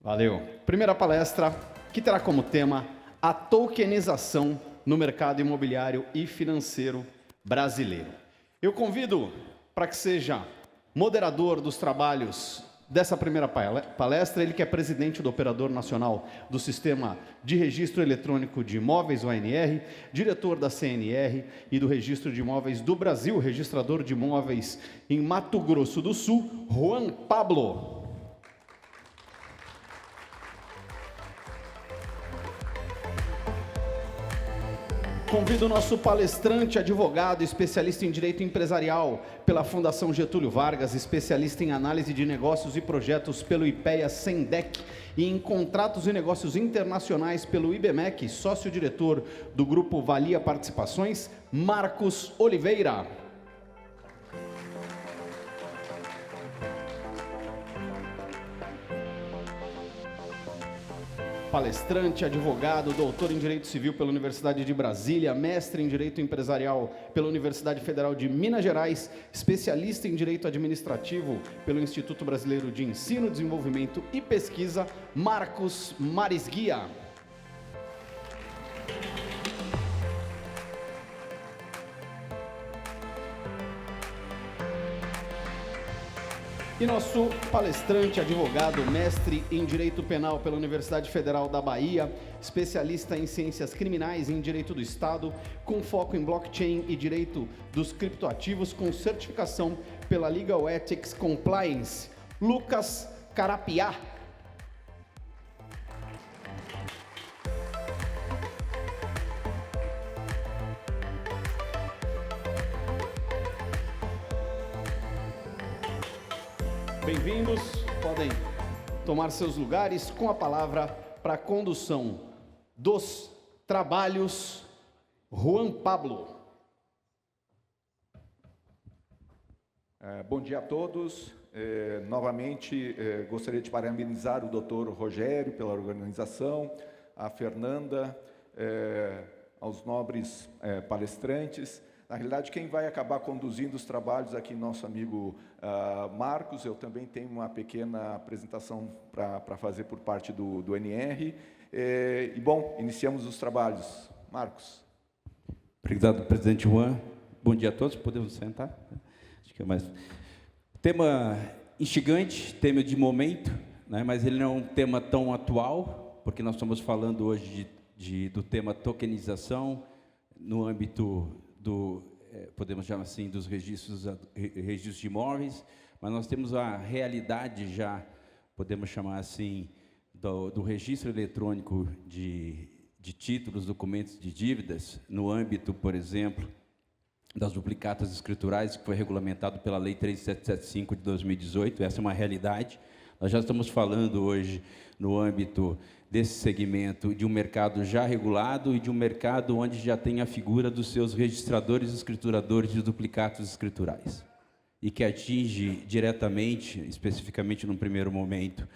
Valeu. Primeira palestra, que terá como tema a tokenização no mercado imobiliário e financeiro brasileiro. Eu convido para que seja moderador dos trabalhos dessa primeira palestra, ele que é presidente do Operador Nacional do Sistema de Registro Eletrônico de Imóveis, o ANR, diretor da CNR e do Registro de Imóveis do Brasil, registrador de imóveis em Mato Grosso do Sul, Juan Pablo. Convido o nosso palestrante, advogado, especialista em direito empresarial pela Fundação Getúlio Vargas, especialista em análise de negócios e projetos pelo IPEA Sendec e em contratos e negócios internacionais pelo IBMEC, sócio-diretor do Grupo Valia Participações, Marcos Oliveira. Palestrante, advogado, doutor em Direito Civil pela Universidade de Brasília, mestre em Direito Empresarial pela Universidade Federal de Minas Gerais, especialista em Direito Administrativo pelo Instituto Brasileiro de Ensino, Desenvolvimento e Pesquisa, Marcos Marisguia. E nosso palestrante, advogado, mestre em Direito Penal pela Universidade Federal da Bahia, especialista em Ciências Criminais e em Direito do Estado, com foco em Blockchain e Direito dos Criptoativos, com certificação pela Legal Ethics Compliance, Lucas Carapiá. Bem-vindos, podem tomar seus lugares com a palavra para a condução dos trabalhos, Juan Pablo. Bom dia a todos. Novamente, gostaria de parabenizar o Dr. Rogério pela organização, a Fernanda, aos nobres palestrantes. Na realidade, quem vai acabar conduzindo os trabalhos aqui, nosso amigo Marcos. Eu também tenho uma pequena apresentação para fazer por parte do NR. Bom, iniciamos os trabalhos. Marcos. Obrigado, presidente Juan. Bom dia a todos. Podemos sentar? Acho que é mais... Tema instigante, tema de momento, né? Mas ele não é um tema tão atual, porque nós estamos falando hoje do tema tokenização no âmbito podemos chamar assim, dos registros de imóveis, mas nós temos a realidade já, podemos chamar assim, do registro eletrônico de títulos, documentos de dívidas, no âmbito, por exemplo, das duplicatas escriturais, que foi regulamentado pela Lei 3775 de 2018, essa é uma realidade. Nós já estamos falando hoje, no âmbito desse segmento, de um mercado já regulado e de um mercado onde já tem a figura dos seus registradores e escrituradores de duplicatos escriturais, e que atinge diretamente, especificamente no primeiro momento,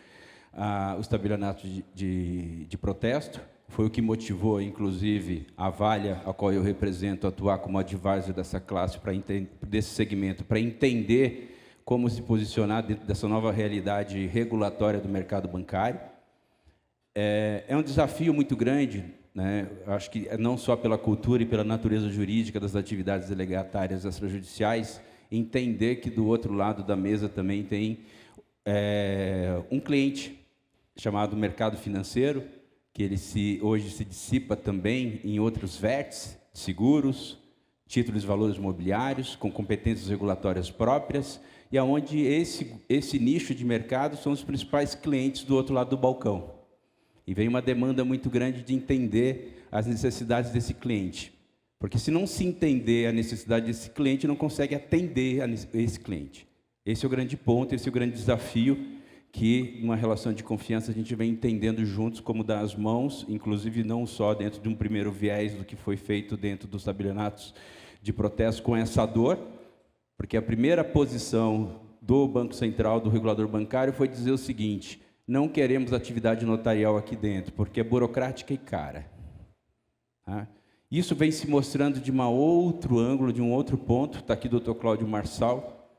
o estabelionato de protesto. Foi o que motivou, inclusive, a Valia, a qual eu represento, a atuar como advisor dessa classe, desse segmento, para entender como se posicionar dentro dessa nova realidade regulatória do mercado bancário. É um desafio muito grande, né? Acho que não só pela cultura e pela natureza jurídica das atividades delegatárias extrajudiciais, entender que do outro lado da mesa também tem um cliente chamado mercado financeiro, que ele hoje se dissipa também em outros vértices, seguros, títulos de valores imobiliários, com competências regulatórias próprias, e aonde esse nicho de mercado são os principais clientes do outro lado do balcão. E vem uma demanda muito grande de entender as necessidades desse cliente. Porque se não se entender a necessidade desse cliente, não consegue atender esse cliente. Esse é o grande ponto, esse é o grande desafio que, numa relação de confiança, a gente vem entendendo juntos como dar as mãos, inclusive não só dentro de um primeiro viés do que foi feito dentro dos estabelionatos de protesto com essa dor, porque a primeira posição do Banco Central, do regulador bancário, foi dizer o seguinte: não queremos atividade notarial aqui dentro, porque é burocrática e cara. Isso vem se mostrando de um outro ângulo, de um outro ponto. Está aqui o Dr. Cláudio Marçal,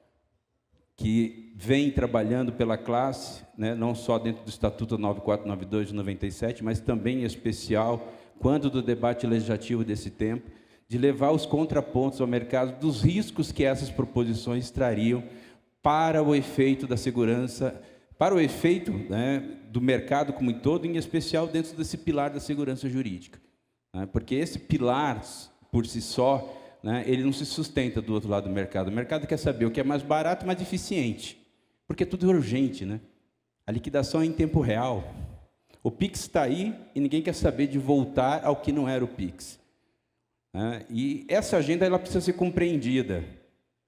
que vem trabalhando pela classe, né, não só dentro do Estatuto 9492 de 97, mas também em especial, quando do debate legislativo desse tempo, de levar os contrapontos ao mercado dos riscos que essas proposições trariam para o efeito da segurança, para o efeito, né, do mercado como um todo, em especial dentro desse pilar da segurança jurídica. Né, porque esse pilar, por si só, né, ele não se sustenta do outro lado do mercado. O mercado quer saber o que é mais barato e mais eficiente, porque tudo é urgente, né? A liquidação é em tempo real. O Pix está aí e ninguém quer saber de voltar ao que não era o Pix. E essa agenda ela precisa ser compreendida.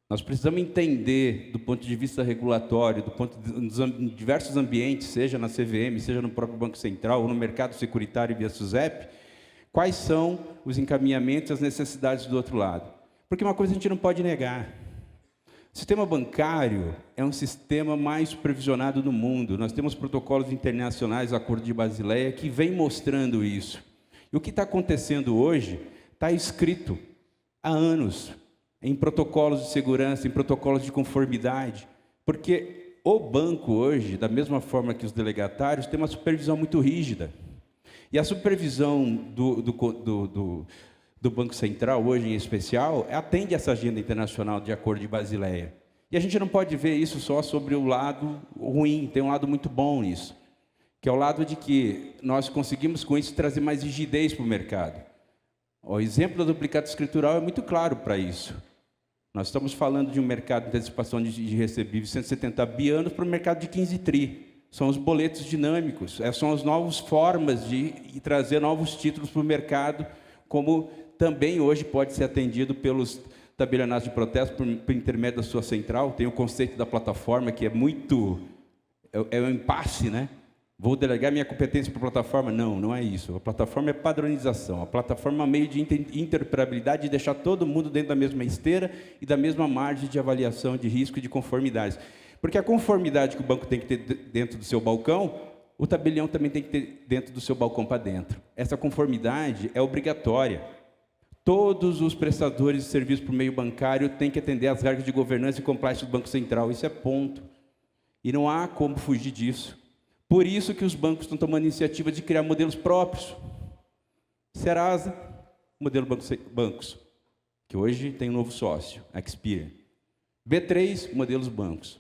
Nós precisamos entender, do ponto de vista regulatório, dos diversos ambientes, seja na CVM, seja no próprio Banco Central, ou no mercado securitário via SUSEP, quais são os encaminhamentos e as necessidades do outro lado. Porque uma coisa a gente não pode negar. O sistema bancário é um sistema mais supervisionado do mundo. Nós temos protocolos internacionais, Acordo de Basileia, que vem mostrando isso. E o que está acontecendo hoje está escrito há anos em protocolos de segurança, em protocolos de conformidade, porque o banco hoje, da mesma forma que os delegatários, tem uma supervisão muito rígida. E a supervisão do Banco Central, hoje em especial, atende essa agenda internacional de Acordo de Basileia. E a gente não pode ver isso só sobre o lado ruim, tem um lado muito bom nisso, que é o lado de que nós conseguimos, com isso, trazer mais rigidez para o mercado. O exemplo do duplicado escritural é muito claro para isso. Nós estamos falando de um mercado de antecipação de recebíveis de 170 bi para um mercado de 15 tri. São os boletos dinâmicos, são as novas formas de trazer novos títulos para o mercado, como também hoje pode ser atendido pelos tabelionatos de protesto por intermédio da sua central. Tem o conceito da plataforma, que é muito... é um impasse, né? Vou delegar minha competência para a plataforma? Não, não é isso. A plataforma é padronização. A plataforma é um meio de interoperabilidade, de deixar todo mundo dentro da mesma esteira e da mesma margem de avaliação de risco e de conformidade. Porque a conformidade que o banco tem que ter dentro do seu balcão, o tabelião também tem que ter dentro do seu balcão para dentro. Essa conformidade é obrigatória. Todos os prestadores de serviço por meio bancário têm que atender às regras de governança e compliance do Banco Central. Isso é ponto. E não há como fugir disso. Por isso que os bancos estão tomando iniciativa de criar modelos próprios. Serasa, modelo bancos, que hoje tem um novo sócio, Experian. B3, modelos bancos.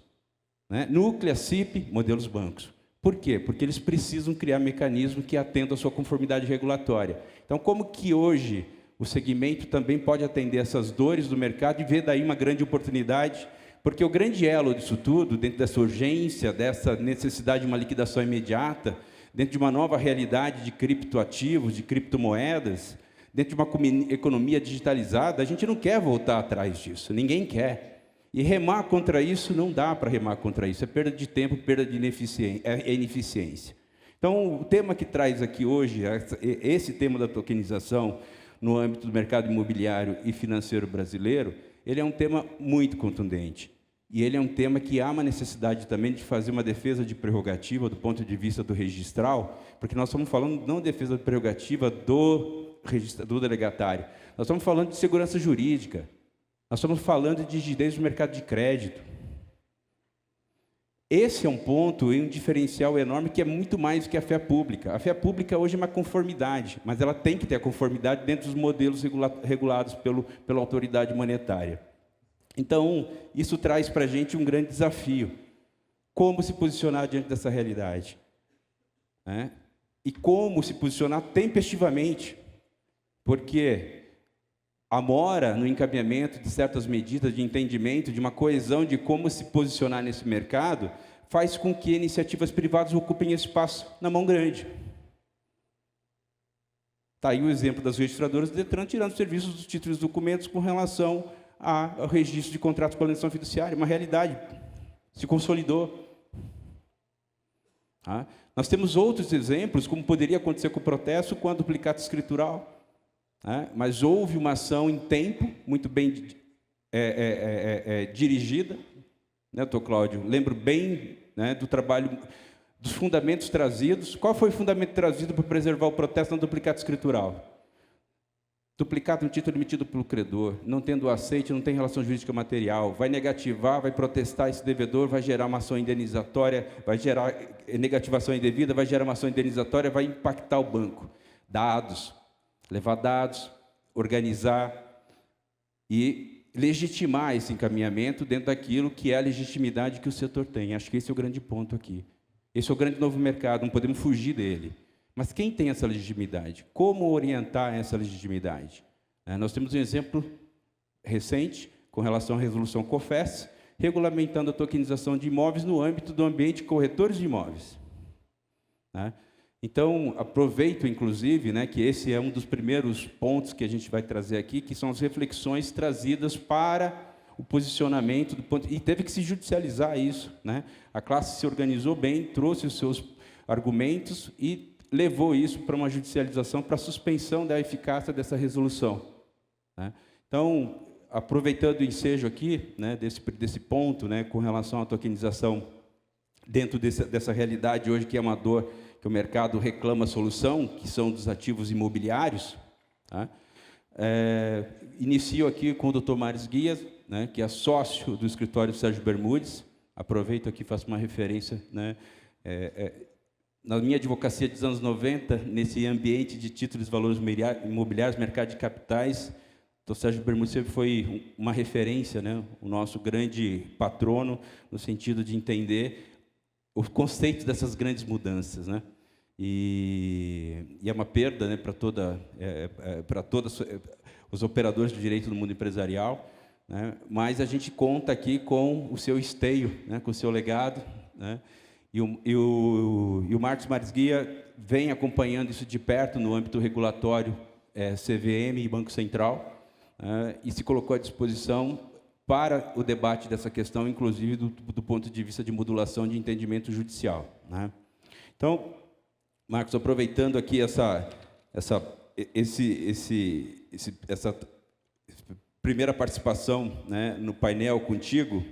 Núclea, CIP, modelos bancos. Por quê? Porque eles precisam criar mecanismos que atendam à sua conformidade regulatória. Então, como que hoje o segmento também pode atender essas dores do mercado e ver daí uma grande oportunidade? Porque o grande elo disso tudo, dentro dessa urgência, dessa necessidade de uma liquidação imediata, dentro de uma nova realidade de criptoativos, de criptomoedas, dentro de uma economia digitalizada, a gente não quer voltar atrás disso, ninguém quer. E remar contra isso, não dá para remar contra isso, é perda de tempo, perda de ineficiência. Então, o tema que traz aqui hoje, esse tema da tokenização no âmbito do mercado imobiliário e financeiro brasileiro, ele é um tema muito contundente. E ele é um tema que há uma necessidade também de fazer uma defesa de prerrogativa do ponto de vista do registral, porque nós estamos falando não de defesa de prerrogativa do delegatário, nós estamos falando de segurança jurídica, nós estamos falando de rigidez do mercado de crédito. Esse é um ponto e um diferencial enorme que é muito mais que a fé pública. A fé pública hoje é uma conformidade, mas ela tem que ter a conformidade dentro dos modelos regulados pela autoridade monetária. Então, isso traz para a gente um grande desafio. Como se posicionar diante dessa realidade? E como se posicionar tempestivamente? Porque a mora no encaminhamento de certas medidas de entendimento, de uma coesão de como se posicionar nesse mercado, faz com que iniciativas privadas ocupem esse espaço na mão grande. Está aí o exemplo das registradoras do Detran tirando serviços dos títulos e documentos com relação ao registro de contratos com a alienação fiduciária, uma realidade, se consolidou. Nós temos outros exemplos, como poderia acontecer com o protesto, com a duplicata escritural. Mas houve uma ação em tempo, muito bem dirigida. Doutor Cláudio, lembro bem do trabalho, dos fundamentos trazidos. Qual foi o fundamento trazido para preservar o protesto na duplicata escritural? duplicado no título emitido pelo credor, não tendo aceite, não tem relação jurídica material, vai negativar, vai protestar esse devedor, vai gerar uma ação indenizatória, vai gerar negativação indevida, vai gerar uma ação indenizatória, vai impactar o banco. Dados, levar dados, organizar e legitimar esse encaminhamento dentro daquilo que é a legitimidade que o setor tem. Acho que esse é o grande ponto aqui. Esse é o grande novo mercado, não podemos fugir dele. Mas quem tem essa legitimidade? Como orientar essa legitimidade? Nós temos um exemplo recente com relação à resolução COFES, regulamentando a tokenização de imóveis no âmbito do ambiente de corretores de imóveis. Então, aproveito, inclusive, que esse é um dos primeiros pontos que a gente vai trazer aqui, que são as reflexões trazidas para o posicionamento do ponto... E teve que se judicializar isso. A classe se organizou bem, trouxe os seus argumentos e levou isso para uma judicialização, para a suspensão da eficácia dessa resolução. Então, aproveitando o ensejo aqui, desse ponto, com relação à tokenização, dentro dessa realidade hoje que é uma dor, que o mercado reclama solução, que são dos ativos imobiliários, inicio aqui com o Dr. Maris Guias, que é sócio do escritório Sérgio Bermudes. Aproveito aqui e faço uma referência, na minha advocacia dos anos 90, nesse ambiente de títulos e valores imobiliários, mercado de capitais, o Sérgio Bermudes sempre foi uma referência, o nosso grande patrono, no sentido de entender o conceito dessas grandes mudanças. E é uma perda para todos os operadores de direito do mundo empresarial, mas a gente conta aqui com o seu esteio, com o seu legado, e o Marcos Maris Guia vem acompanhando isso de perto no âmbito regulatório CVM e Banco Central, e se colocou à disposição para o debate dessa questão, inclusive do ponto de vista de modulação de entendimento judicial. Então, Marcos, aproveitando aqui essa primeira participação no painel contigo,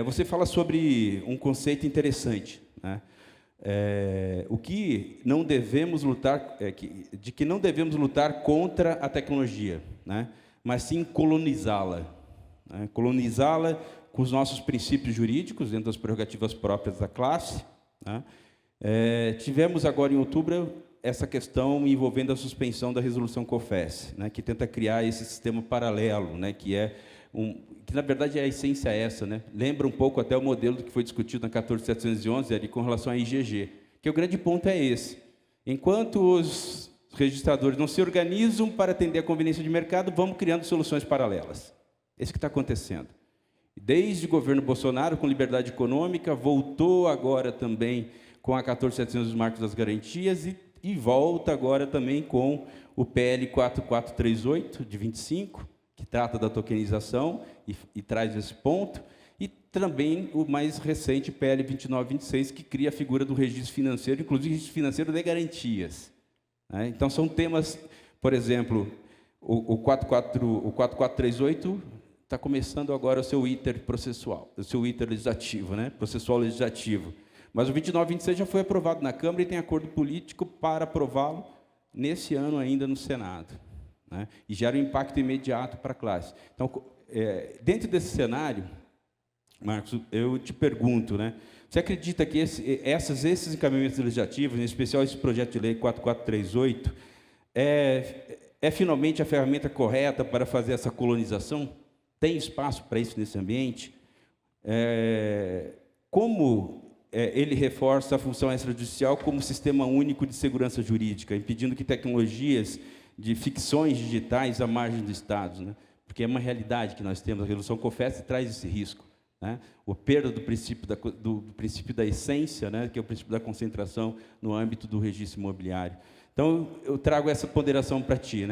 você fala sobre um conceito interessante, o que não devemos lutar, de que não devemos lutar contra a tecnologia, mas sim colonizá-la, colonizá-la com os nossos princípios jurídicos, dentro das prerrogativas próprias da classe. Tivemos agora em outubro essa questão envolvendo a suspensão da resolução COFES, que tenta criar esse sistema paralelo, que na verdade a essência é essa, lembra um pouco até o modelo que foi discutido na 14.711 ali com relação à IGG, que o grande ponto é esse. Enquanto os registradores não se organizam para atender a conveniência de mercado, vamos criando soluções paralelas. É isso que está acontecendo. Desde o governo Bolsonaro, com liberdade econômica, voltou agora também com a 14.711 dos marcos das garantias e volta agora também com o PL 4438, de 25, que trata da tokenização e traz esse ponto, e também o mais recente PL 2926, que cria a figura do registro financeiro, inclusive registro financeiro de garantias. Então, são temas, por exemplo, o 4438 está começando agora o seu ITER processual, o seu ITER legislativo, processual legislativo. Mas o 2926 já foi aprovado na Câmara e tem acordo político para aprová-lo nesse ano ainda no Senado. E gera um impacto imediato para a classe. Então, dentro desse cenário, Marcos, eu te pergunto, você acredita que esses encaminhamentos legislativos, em especial esse projeto de lei 4438, é finalmente a ferramenta correta para fazer essa colonização? Tem espaço para isso nesse ambiente? Como ele reforça a função extrajudicial como sistema único de segurança jurídica, impedindo que tecnologias de ficções digitais à margem do Estado, porque é uma realidade que nós temos, a resolução COFES traz esse risco, a perda do princípio da essência, que é o princípio da concentração no âmbito do registro imobiliário. Então, eu trago essa ponderação para ti,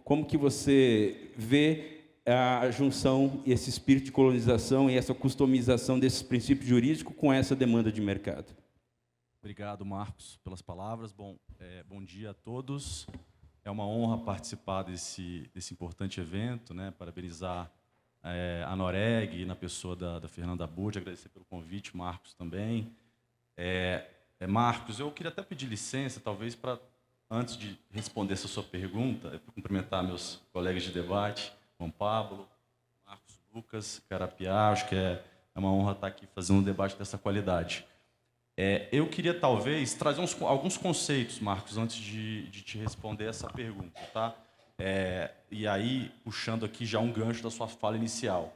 como que você vê a junção, esse espírito de colonização e essa customização desses princípios jurídicos com essa demanda de mercado? Obrigado, Marcos, pelas palavras. Bom dia a todos. É uma honra participar desse importante evento, parabenizar a Noreg, na pessoa da Fernanda Budi, agradecer pelo convite, Marcos também. Marcos, eu queria até pedir licença, talvez, para antes de responder essa sua pergunta, é para cumprimentar meus colegas de debate, João Pablo, Marcos, Lucas, Carapiá. Acho que é uma honra estar aqui fazendo um debate dessa qualidade. Eu queria, talvez, trazer alguns conceitos, Marcos, antes de te responder essa pergunta, tá? E aí, puxando aqui já um gancho da sua fala inicial.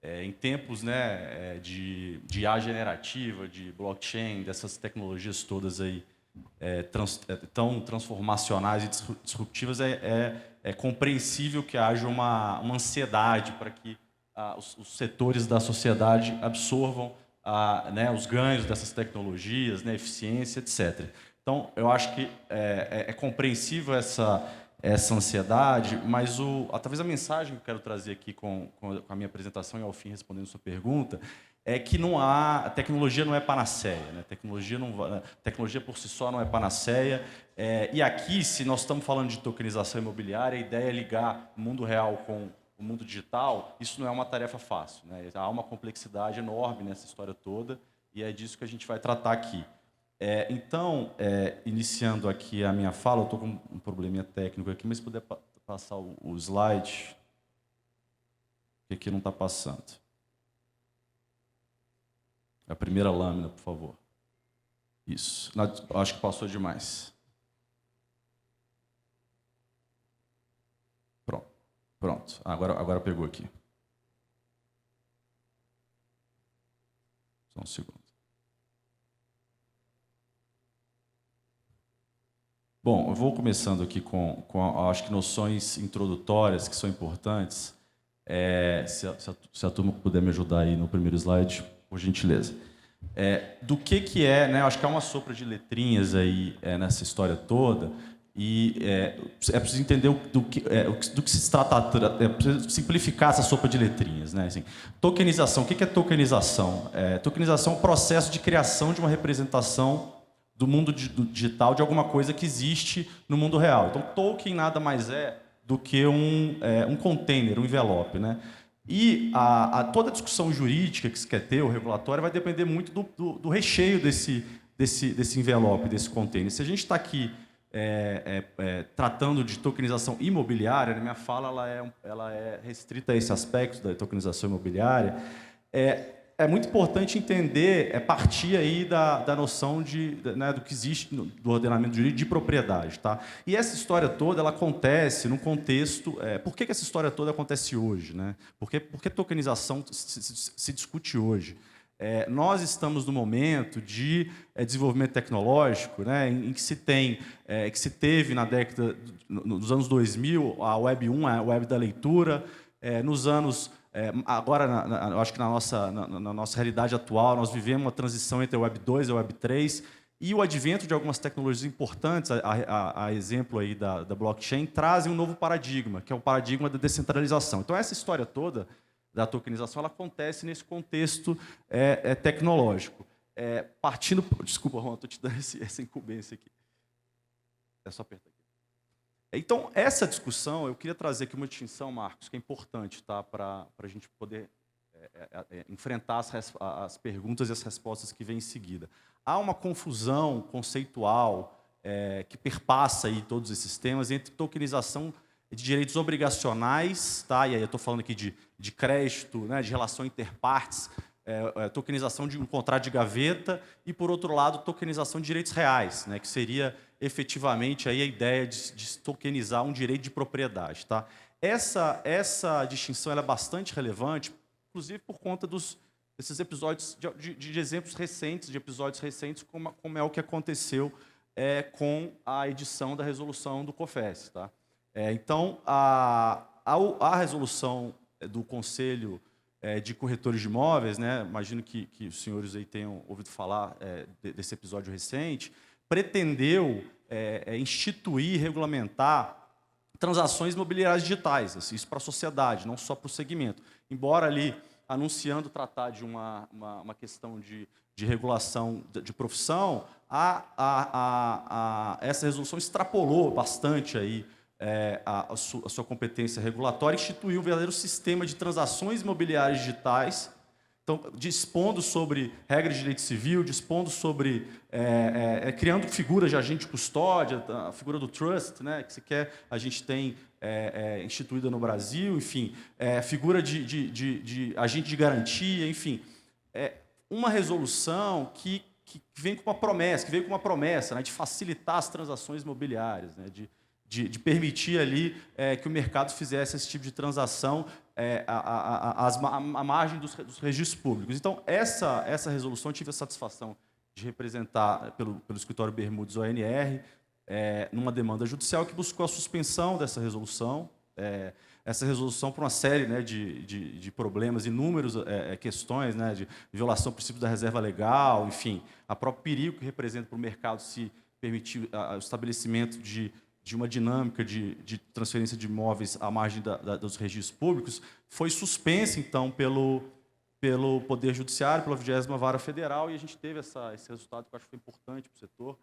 Em tempos, né, de IA generativa, de blockchain, dessas tecnologias todas aí tão transformacionais e disruptivas, é compreensível que haja uma ansiedade para que os setores da sociedade absorvam né, os ganhos dessas tecnologias, né, eficiência, etc. Então, eu acho que é compreensível essa ansiedade, mas talvez a mensagem que eu quero trazer aqui com a minha apresentação e ao fim respondendo a sua pergunta é que a tecnologia não é panaceia, né? Tecnologia por si só não é panaceia. E aqui, se nós estamos falando de tokenização imobiliária, a ideia é ligar o mundo real com o mundo digital. Isso não é uma tarefa fácil, né? Há uma complexidade enorme nessa história toda e é disso que a gente vai tratar aqui. Então, iniciando aqui a minha fala, eu estou com um probleminha técnico aqui, mas se puder passar o slide, que aqui não está passando. A primeira lâmina, por favor. Isso. Acho que passou demais. Pronto. Agora pegou aqui. Só um segundo. Bom, eu vou começando aqui com acho que noções introdutórias que são importantes. Se a turma puder me ajudar aí no primeiro slide, por gentileza. Do que é, né? Acho que há uma sopa de letrinhas aí nessa história toda e é preciso entender do que se trata, é preciso simplificar essa sopa de letrinhas, né? Assim, tokenização. O que é tokenização? Tokenização é o processo de criação de uma representação do mundo digital de alguma coisa que existe no mundo real. Então, token nada mais é do que um container, um envelope, né? E toda a discussão jurídica que se quer ter, o regulatório, vai depender muito do recheio desse envelope, desse container. Se a gente está aqui tratando de tokenização imobiliária, na minha fala ela é restrita a esse aspecto da tokenização imobiliária, é muito importante entender, partir aí da noção né, do que existe do ordenamento jurídico de propriedade. Tá? E essa história toda ela acontece num contexto... por que essa história toda acontece hoje? Né? Por que tokenização se discute hoje? Nós estamos no momento de desenvolvimento tecnológico, né, em que se teve na década dos anos 2000 a Web 1, a Web da leitura, nos anos... agora, eu acho que na nossa realidade atual, nós vivemos uma transição entre a Web 2 e a Web 3, e o advento de algumas tecnologias importantes, a exemplo aí da blockchain, trazem um novo paradigma, que é o paradigma da descentralização. Então, essa história toda da tokenização ela acontece nesse contexto tecnológico. Partindo... Desculpa, Ron, estou te dando essa incumbência aqui. É só apertar aqui. Então, essa discussão, eu queria trazer aqui uma distinção, Marcos, que é importante, tá, para a gente poder enfrentar as perguntas e as respostas que vêm em seguida. Há uma confusão conceitual que perpassa aí todos esses temas entre tokenização de direitos obrigacionais, tá, e aí eu estou falando aqui de crédito, né, de relação interpartes, tokenização de um contrato de gaveta e, por outro lado, tokenização de direitos reais, né, que seria efetivamente aí a ideia de tokenizar um direito de propriedade. Tá? Essa distinção ela é bastante relevante, inclusive por conta desses episódios, de exemplos recentes, de episódios recentes, como é o que aconteceu com a edição da resolução do COFES. Tá? Então, a resolução do Conselho de Corretores de Imóveis, né, imagino que os senhores aí tenham ouvido falar desse episódio recente, pretendeu instituir, regulamentar transações imobiliárias digitais, assim, isso para a sociedade, não só para o segmento. Embora ali anunciando tratar de uma questão de regulação de profissão, essa resolução extrapolou bastante aí, a sua competência regulatória, instituiu um verdadeiro sistema de transações imobiliárias digitais Então, dispondo sobre regras de direito civil, dispondo sobre... criando figuras de agente de custódia, a figura do trust, né, que a gente tem instituída no Brasil, enfim, figura de agente de garantia, enfim. Uma resolução que vem com uma promessa, né, de facilitar as transações imobiliárias, né, de permitir ali que o mercado fizesse esse tipo de transação à margem dos registros públicos. Então, essa resolução eu tive a satisfação de representar pelo escritório Bermudes ONR, numa demanda judicial que buscou a suspensão dessa resolução, essa resolução por uma série, né, de problemas, inúmeras questões, né, de violação do princípio da reserva legal, enfim, a próprio perigo que representa para o mercado se permitir o estabelecimento de uma dinâmica de transferência de imóveis à margem dos registros públicos, foi suspensa, então, pelo Poder Judiciário, pela 20ª Vara Federal, e a gente teve esse resultado que eu acho que foi importante para o setor.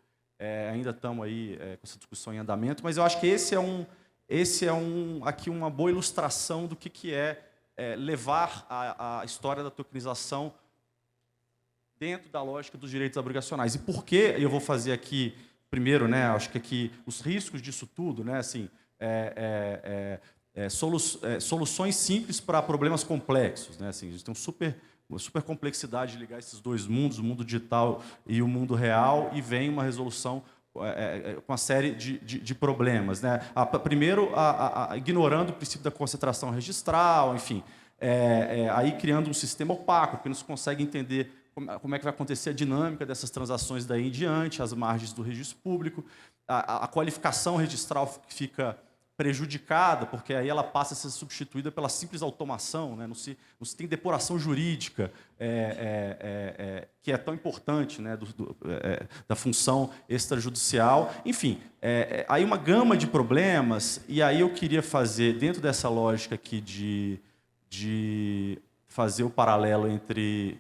Ainda estamos aí com essa discussão em andamento, mas eu acho que esse é aqui uma boa ilustração do que é levar a história da tokenização dentro da lógica dos direitos obrigacionais. E por que eu vou fazer aqui, primeiro, né, acho que aqui os riscos disso tudo, né, assim, soluções simples para problemas complexos, né, assim, a gente tem uma super complexidade de ligar esses dois mundos, o mundo digital e o mundo real, e vem uma resolução com uma série de problemas, né? Primeiro, ignorando o princípio da concentração registral, enfim, aí criando um sistema opaco, que não se consegue entender como é que vai acontecer a dinâmica dessas transações daí em diante, as margens do registro público, a qualificação registral fica prejudicada, porque aí ela passa a ser substituída pela simples automação, né? Não se tem depuração jurídica, que é tão importante, né? Da função extrajudicial. Enfim, aí uma gama de problemas, e aí eu queria fazer, dentro dessa lógica aqui de fazer o paralelo entre...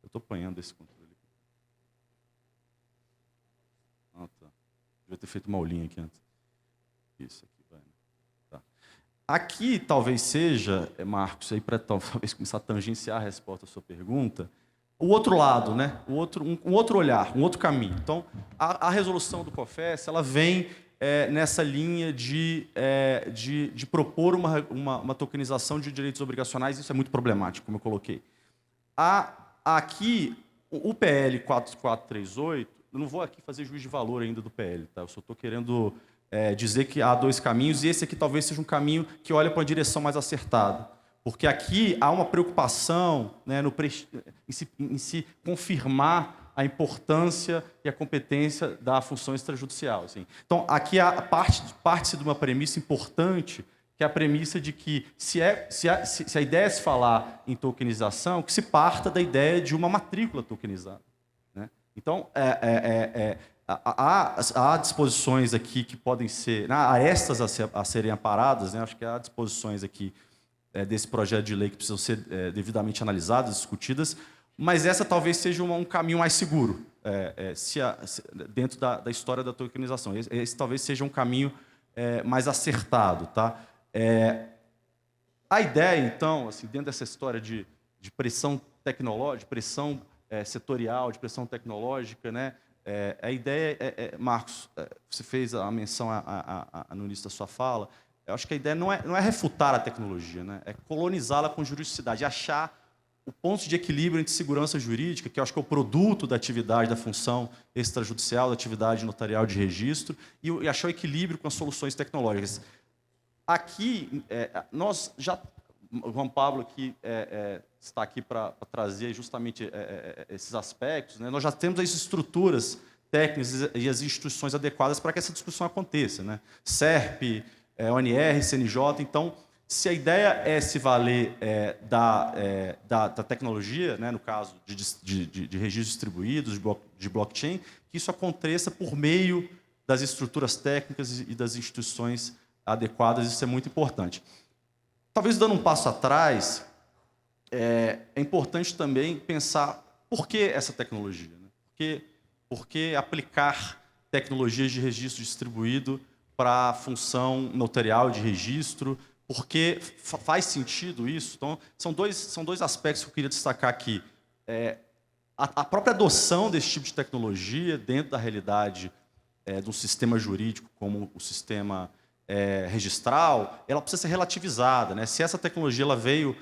Eu estou apanhando esse controle. Tá. Devia ter feito uma aulinha aqui antes. Isso aqui. Aqui talvez seja, Marcos, para talvez começar a tangenciar a resposta à sua pergunta, o outro lado, né? Um outro olhar, um outro caminho. Então, a resolução do COFES, ela vem nessa linha de propor uma tokenização de direitos obrigacionais, isso é muito problemático, como eu coloquei. Aqui, o PL 4438, eu não vou aqui fazer juízo de valor ainda do PL, tá? Eu só estou querendo... dizer que há dois caminhos, e esse aqui talvez seja um caminho que olha para uma direção mais acertada. Porque aqui há uma preocupação, né, em se confirmar a importância e a competência da função extrajudicial. Assim. Então, aqui parte-se de uma premissa importante, que é a premissa de que, se a ideia é se falar em tokenização, que se parta da ideia de uma matrícula tokenizada. Né? Então, há disposições aqui que podem ser... Há arestas a serem aparadas, né? Acho que há disposições aqui desse projeto de lei que precisam ser devidamente analisadas, discutidas, mas essa talvez seja um caminho mais seguro dentro da história da tokenização. Esse talvez seja um caminho mais acertado. Tá? A ideia, então, assim, dentro dessa história de pressão tecnológica, de pressão setorial, de pressão tecnológica, né? A ideia Marcos, você fez a menção no início da sua fala, eu acho que a ideia não é refutar a tecnologia, né? É colonizá-la com juridicidade, achar o ponto de equilíbrio entre segurança jurídica, que eu acho que é o produto da atividade, da função extrajudicial, da atividade notarial de registro, e achar o equilíbrio com as soluções tecnológicas. Aqui, nós já... O João Pablo aqui, está aqui para trazer justamente esses aspectos. Né? Nós já temos as estruturas técnicas e as instituições adequadas para que essa discussão aconteça. Né? SERP, ONR, CNJ. Então, se a ideia é se valer da tecnologia, né? No caso de registros distribuídos, de blockchain, que isso aconteça por meio das estruturas técnicas e das instituições adequadas, isso é muito importante. Talvez dando um passo atrás, é importante também pensar por que essa tecnologia, né? Por que aplicar tecnologias de registro distribuído para a função notarial de registro, porque faz sentido isso. Então, são dois aspectos que eu queria destacar aqui. A própria adoção desse tipo de tecnologia dentro da realidade de um sistema jurídico como o sistema registral, ela precisa ser relativizada, né? Se essa tecnologia ela veio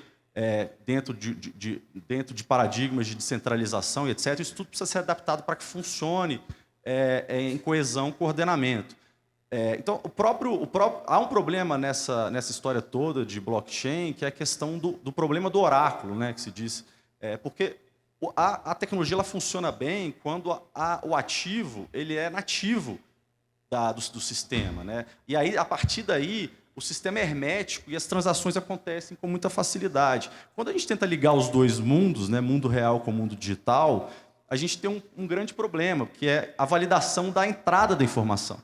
dentro de paradigmas de descentralização e etc., isso tudo precisa ser adaptado para que funcione em coesão, coordenamento. Então, há um problema nessa história toda de blockchain, que é a questão do problema do oráculo, né, que se diz. Porque a tecnologia ela funciona bem quando o ativo ele é nativo do sistema, né? E aí, a partir daí, o sistema é hermético e as transações acontecem com muita facilidade. Quando a gente tenta ligar os dois mundos, né, mundo real com o mundo digital, a gente tem um grande problema, que é a validação da entrada da informação.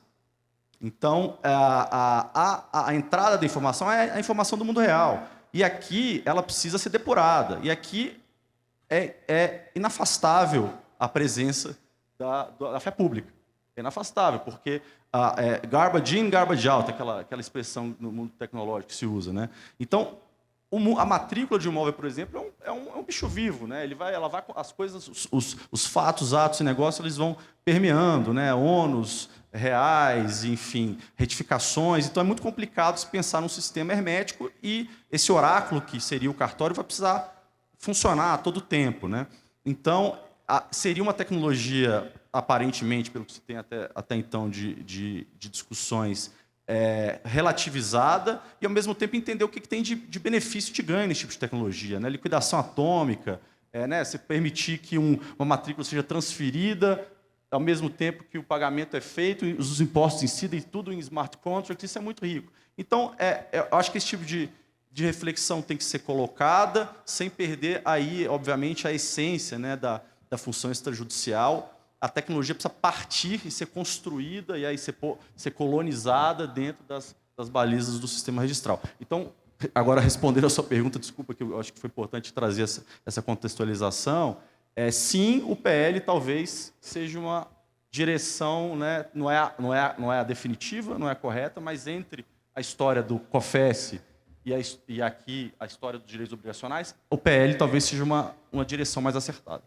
Então, a entrada da informação é a informação do mundo real. E aqui ela precisa ser depurada. E aqui é inafastável a presença da fé pública. É inafastável, porque garbage in, garbage out, aquela expressão no mundo tecnológico que se usa, né? Então, a matrícula de um imóvel, por exemplo, é um bicho vivo, né? Ela vai as coisas, os fatos, atos e negócios, eles vão permeando, né? Ônus reais, enfim, retificações. Então, é muito complicado se pensar num sistema hermético e esse oráculo, que seria o cartório, vai precisar funcionar a todo tempo, né? Então, seria uma tecnologia, aparentemente, pelo que se tem até então de discussões, relativizada e, ao mesmo tempo, entender o que tem de benefício e de ganho nesse tipo de tecnologia, né? Liquidação atômica, né? Você permitir que uma matrícula seja transferida ao mesmo tempo que o pagamento é feito, os impostos incidem, tudo em smart contracts, isso é muito rico. Então, eu acho que esse tipo de reflexão tem que ser colocada, sem perder aí, obviamente, a essência, né, da função extrajudicial. A tecnologia precisa partir e ser construída e aí ser colonizada dentro das balizas do sistema registral. Então, agora, respondendo a sua pergunta, desculpa, que eu acho que foi importante trazer essa contextualização, sim, o PL talvez seja uma direção, né, não é a definitiva, não é a correta, mas entre a história do COFES e aqui a história dos direitos obrigacionais, o PL talvez seja uma direção mais acertada.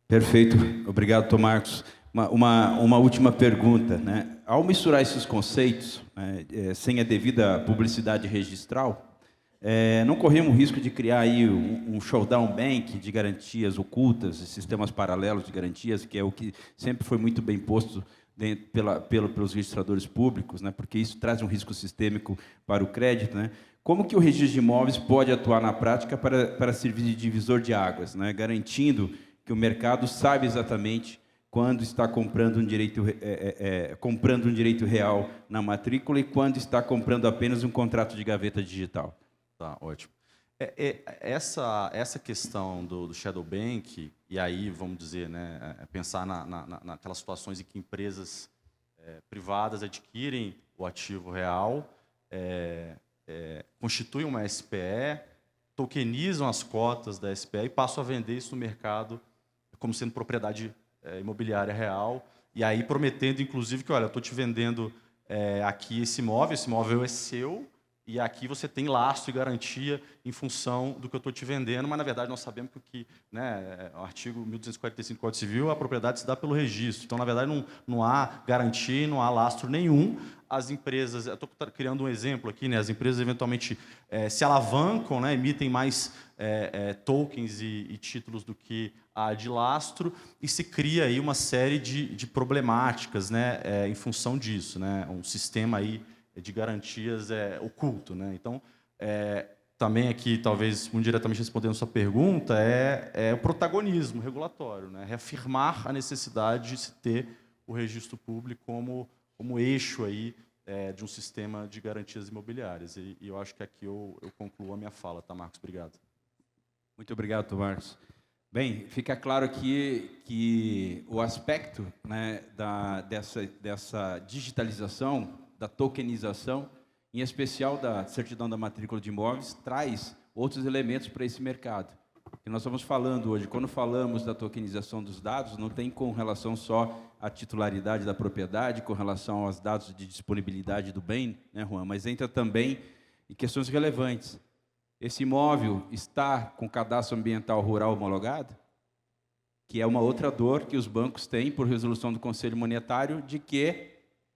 Perfeito. Obrigado, Tom Marcos. Uma última pergunta, né? Ao misturar esses conceitos, né, sem a devida publicidade registral, não corremos o risco de criar aí um showdown bank de garantias ocultas, sistemas paralelos de garantias, que é o que sempre foi muito bem posto pelos registradores públicos, né? Porque isso traz um risco sistêmico para o crédito, né? Como que o registro de imóveis pode atuar na prática para servir de divisor de águas, né? Garantindo que o mercado sabe exatamente quando está comprando um direito real na matrícula e quando está comprando apenas um contrato de gaveta digital? Tá, ótimo. Essa questão do shadow bank, e aí, vamos dizer, né, pensar naquelas situações em que empresas privadas adquirem o ativo real, constituem uma SPE, tokenizam as cotas da SPE e passam a vender isso no mercado como sendo propriedade imobiliária real, e aí prometendo, inclusive, que, olha, eu estou te vendendo aqui esse imóvel é seu, e aqui você tem lastro e garantia em função do que eu estou te vendendo, mas, na verdade, nós sabemos que né, o artigo 1245 do Código Civil, a propriedade se dá pelo registro. Então, na verdade, não há garantia, não há lastro nenhum. As empresas, eu estou criando um exemplo aqui, né, as empresas, eventualmente, se alavancam, né, emitem mais tokens e títulos do que há de lastro, e se cria aí uma série de problemáticas, né, em função disso, né, um sistema aí de garantias oculto, né? Então, também aqui, talvez, muito diretamente respondendo a sua pergunta, o protagonismo regulatório, né? Reafirmar a necessidade de se ter o registro público como eixo aí, de um sistema de garantias imobiliárias. E eu acho que aqui eu concluo a minha fala, tá, Marcos? Obrigado. Muito obrigado, Tom Marcos. Bem, fica claro aqui que o aspecto, né, dessa digitalização, da tokenização, em especial da certidão da matrícula de imóveis, traz outros elementos para esse mercado. que nós estamos falando hoje. Quando falamos da tokenização dos dados, não tem com relação só à titularidade da propriedade, com relação aos dados de disponibilidade do bem, né, Juan? Mas entra também em questões relevantes. Esse imóvel está com cadastro ambiental rural homologado? Que é uma outra dor que os bancos têm por resolução do Conselho Monetário, de que,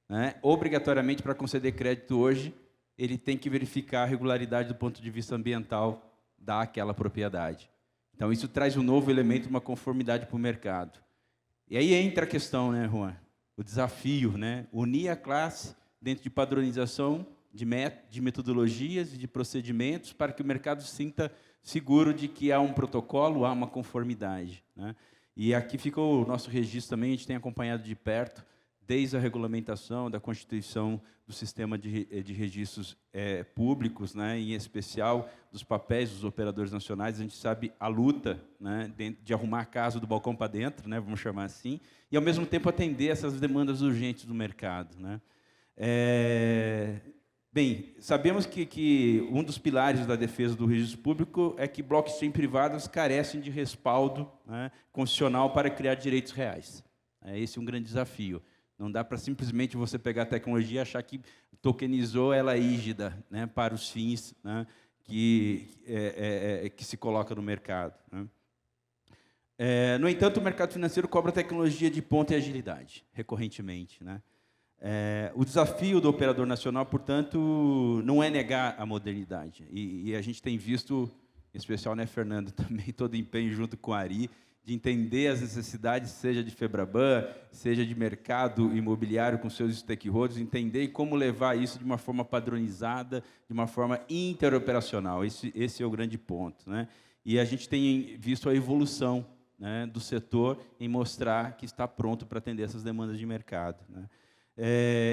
né, obrigatoriamente, para conceder crédito hoje, ele tem que verificar a regularidade do ponto de vista ambiental daquela propriedade. Então, isso traz um novo elemento, uma conformidade para o mercado. E aí entra a questão, né, Juan? O desafio, né? Unir a classe dentro de padronização de metodologias e de procedimentos para que o mercado se sinta seguro de que há um protocolo, há uma conformidade, né? E aqui fica o nosso registro também, a gente tem acompanhado de perto, desde a regulamentação da constituição do sistema de registros públicos, né, em especial dos papéis dos operadores nacionais. A gente sabe a luta, né, de arrumar a casa do balcão para dentro, né, vamos chamar assim, e, ao mesmo tempo, atender essas demandas urgentes do mercado, né. Bem, sabemos que um dos pilares da defesa do registro público é que blockchain privadas carecem de respaldo, né, constitucional para criar direitos reais. Esse é um grande desafio. Não dá para simplesmente você pegar a tecnologia e achar que tokenizou ela rígida, né, para os fins, né, que se coloca no mercado, né. No entanto, o mercado financeiro cobra tecnologia de ponta e agilidade, recorrentemente, né. O desafio do operador nacional, portanto, não é negar a modernidade. E a gente tem visto, em especial, né, Fernando, também todo o empenho junto com a Ari, de entender as necessidades, seja de Febraban, seja de mercado imobiliário com seus stakeholders, entender como levar isso de uma forma padronizada, de uma forma interoperacional. Esse é o grande ponto, né? E a gente tem visto a evolução, né, do setor em mostrar que está pronto para atender essas demandas de mercado, né?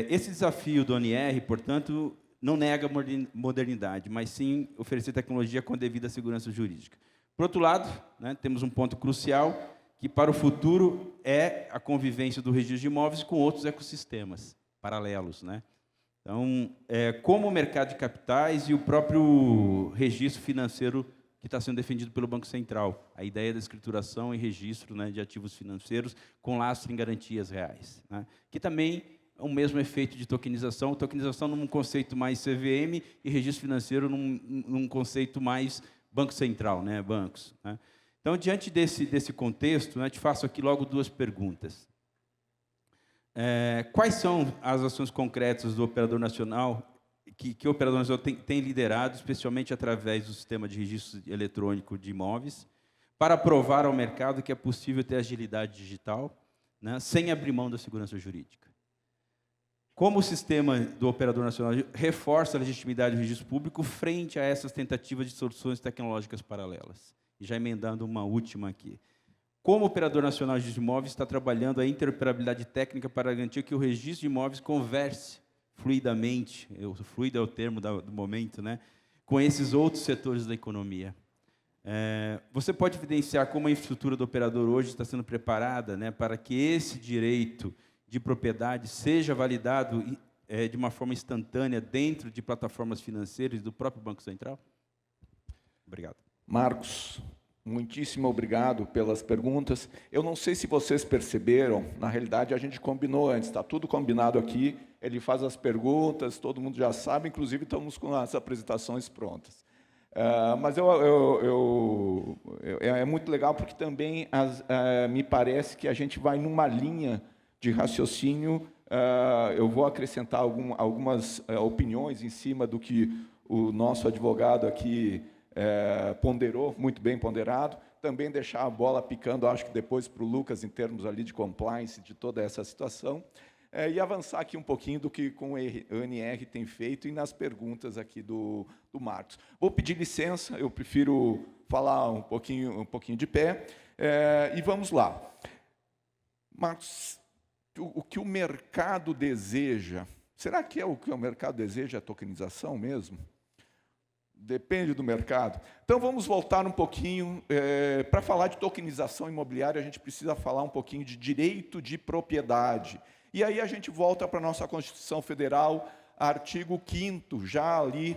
Esse desafio do ONR, portanto, não nega modernidade, mas sim oferecer tecnologia com a devida segurança jurídica. Por outro lado, né, temos um ponto crucial, que para o futuro é a convivência do registro de imóveis com outros ecossistemas paralelos, né? Então, como o mercado de capitais e o próprio registro financeiro que está sendo defendido pelo Banco Central, a ideia da escrituração e registro, né, de ativos financeiros com lastro em garantias reais, né? Que também é o mesmo efeito de tokenização num conceito mais CVM e registro financeiro num conceito mais Banco Central, né, bancos, né? Então, diante desse contexto, né, te faço aqui logo duas perguntas. Quais são as ações concretas do operador nacional, que o operador nacional tem liderado, especialmente através do sistema de registro eletrônico de imóveis, para provar ao mercado que é possível ter agilidade digital, né, sem abrir mão da segurança jurídica? Como o sistema do operador nacional reforça a legitimidade do registro público frente a essas tentativas de soluções tecnológicas paralelas? E já emendando uma última aqui. Como o operador nacional de imóveis está trabalhando a interoperabilidade técnica para garantir que o registro de imóveis converse fluidamente, fluido é o termo do momento, né, com esses outros setores da economia? Você pode evidenciar como a infraestrutura do operador hoje está sendo preparada, né, para que esse direito de propriedade seja validado de uma forma instantânea dentro de plataformas financeiras do próprio Banco Central? Obrigado. Marcos, muitíssimo obrigado pelas perguntas. Eu não sei se vocês perceberam, na realidade a gente combinou antes, está tudo combinado aqui, ele faz as perguntas, todo mundo já sabe, inclusive estamos com as apresentações prontas. Mas é muito legal porque também me parece que a gente vai numa linha de raciocínio. Eu vou acrescentar algumas opiniões em cima do que o nosso advogado aqui ponderou, muito bem ponderado. Também deixar a bola picando, acho que depois para o Lucas, em termos ali de compliance, de toda essa situação. E avançar aqui um pouquinho do que com o ONR tem feito e nas perguntas aqui do Marcos. Vou pedir licença, eu prefiro falar um pouquinho de pé, e vamos lá. Marcos, o que o mercado deseja, será que é o que o mercado deseja, a tokenização mesmo? Depende do mercado. Então, vamos voltar um pouquinho. Para falar de tokenização imobiliária, a gente precisa falar um pouquinho de direito de propriedade. E aí a gente volta para a nossa Constituição Federal, artigo 5º, já ali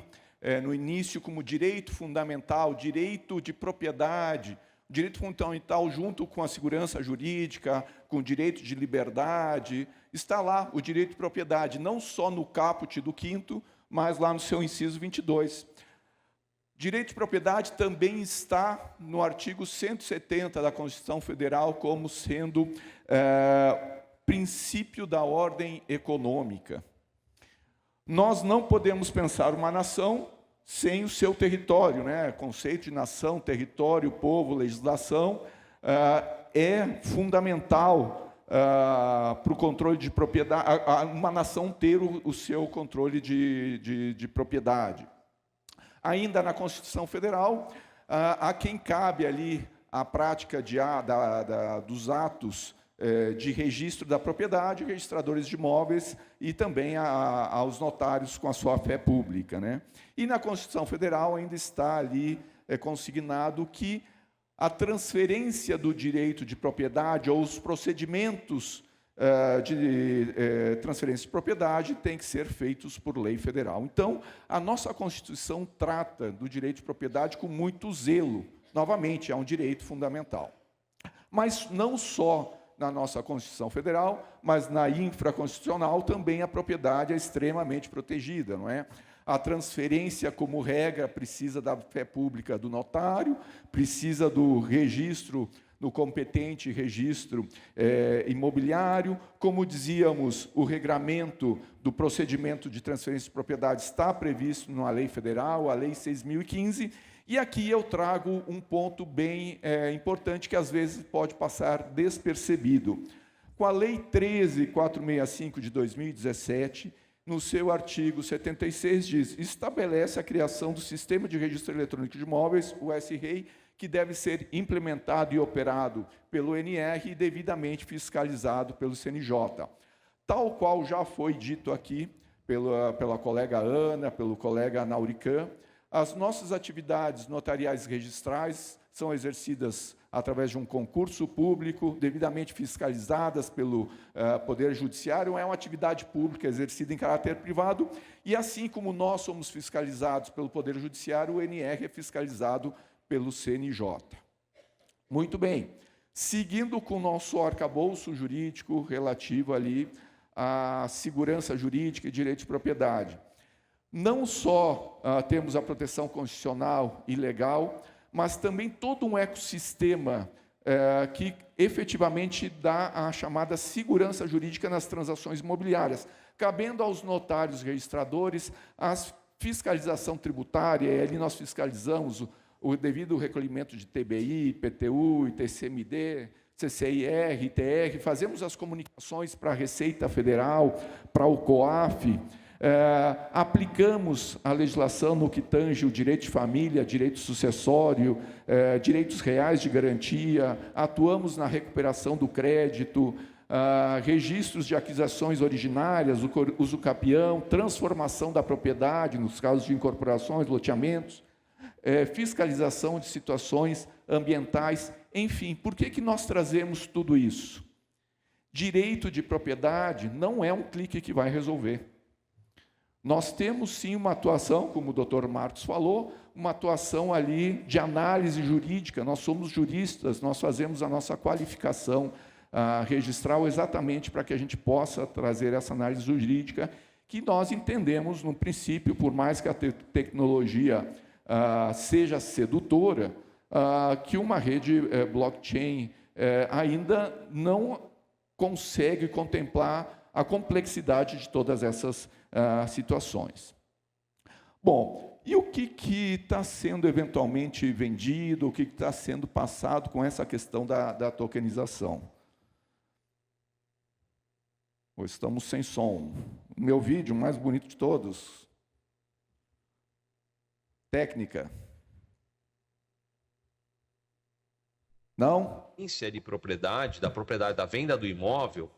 no início como direito fundamental, direito de propriedade, direito fundamental junto com a segurança jurídica, com o direito de liberdade, está lá o direito de propriedade, não só no caput do 5º, mas lá no seu inciso 22. Direito de propriedade também está no artigo 170 da Constituição Federal como sendo princípio da ordem econômica. Nós não podemos pensar uma nação sem o seu território, né? Conceito de nação, território, povo, legislação é fundamental para o controle de propriedade, uma nação ter o seu controle de propriedade. Ainda na Constituição Federal, a quem cabe ali a prática dos atos de registro da propriedade, registradores de imóveis e também aos notários com a sua fé pública, né? E na Constituição Federal ainda está ali consignado que a transferência do direito de propriedade ou os procedimentos de transferência de propriedade têm que ser feitos por lei federal. Então, a nossa Constituição trata do direito de propriedade com muito zelo. Novamente, é um direito fundamental. Mas não só na nossa Constituição Federal, mas na infraconstitucional também a propriedade é extremamente protegida, não é? A transferência, como regra, precisa da fé pública do notário, precisa do registro, no competente registro imobiliário. Como dizíamos, o regramento do procedimento de transferência de propriedade está previsto na lei federal, a Lei 6.015, e aqui eu trago um ponto bem importante que às vezes pode passar despercebido. Com a Lei 13.465 de 2017, no seu artigo 76, diz: estabelece a criação do Sistema de Registro Eletrônico de Imóveis, o SREI, que deve ser implementado e operado pelo NR e devidamente fiscalizado pelo CNJ. Tal qual já foi dito aqui pela colega Ana, pelo colega Naurican, as nossas atividades notariais registrais são exercidas através de um concurso público, devidamente fiscalizadas pelo Poder Judiciário. É uma atividade pública exercida em caráter privado, e assim como nós somos fiscalizados pelo Poder Judiciário, o NR é fiscalizado pelo CNJ. Muito bem. Seguindo com o nosso arcabouço jurídico relativo ali à segurança jurídica e direito de propriedade. Não só temos a proteção constitucional e legal, mas também todo um ecossistema que efetivamente dá a chamada segurança jurídica nas transações imobiliárias, cabendo aos notários registradores a fiscalização tributária, e ali nós fiscalizamos o devido recolhimento de TBI, IPTU, ITCMD, CCIR, ITR, fazemos as comunicações para a Receita Federal, para o COAF, aplicamos a legislação no que tange o direito de família, direito sucessório, direitos reais de garantia, atuamos na recuperação do crédito, registros de aquisições originárias, uso capião, transformação da propriedade, nos casos de incorporações, loteamentos, fiscalização de situações ambientais, enfim. Por que nós trazemos tudo isso? Direito de propriedade não é um clique que vai resolver. Nós temos, sim, uma atuação, como o doutor Marcos falou, uma atuação ali de análise jurídica. Nós somos juristas, nós fazemos a nossa qualificação registral exatamente para que a gente possa trazer essa análise jurídica, que nós entendemos, no princípio, por mais que a tecnologia seja sedutora, que uma rede blockchain ainda não consegue contemplar a complexidade de todas essas situações. Bom, e o que está sendo eventualmente vendido, o que está sendo passado com essa questão da tokenização? Hoje estamos sem som. O meu vídeo, o mais bonito de todos. Técnica. Não? De propriedade, da propriedade da venda do imóvel,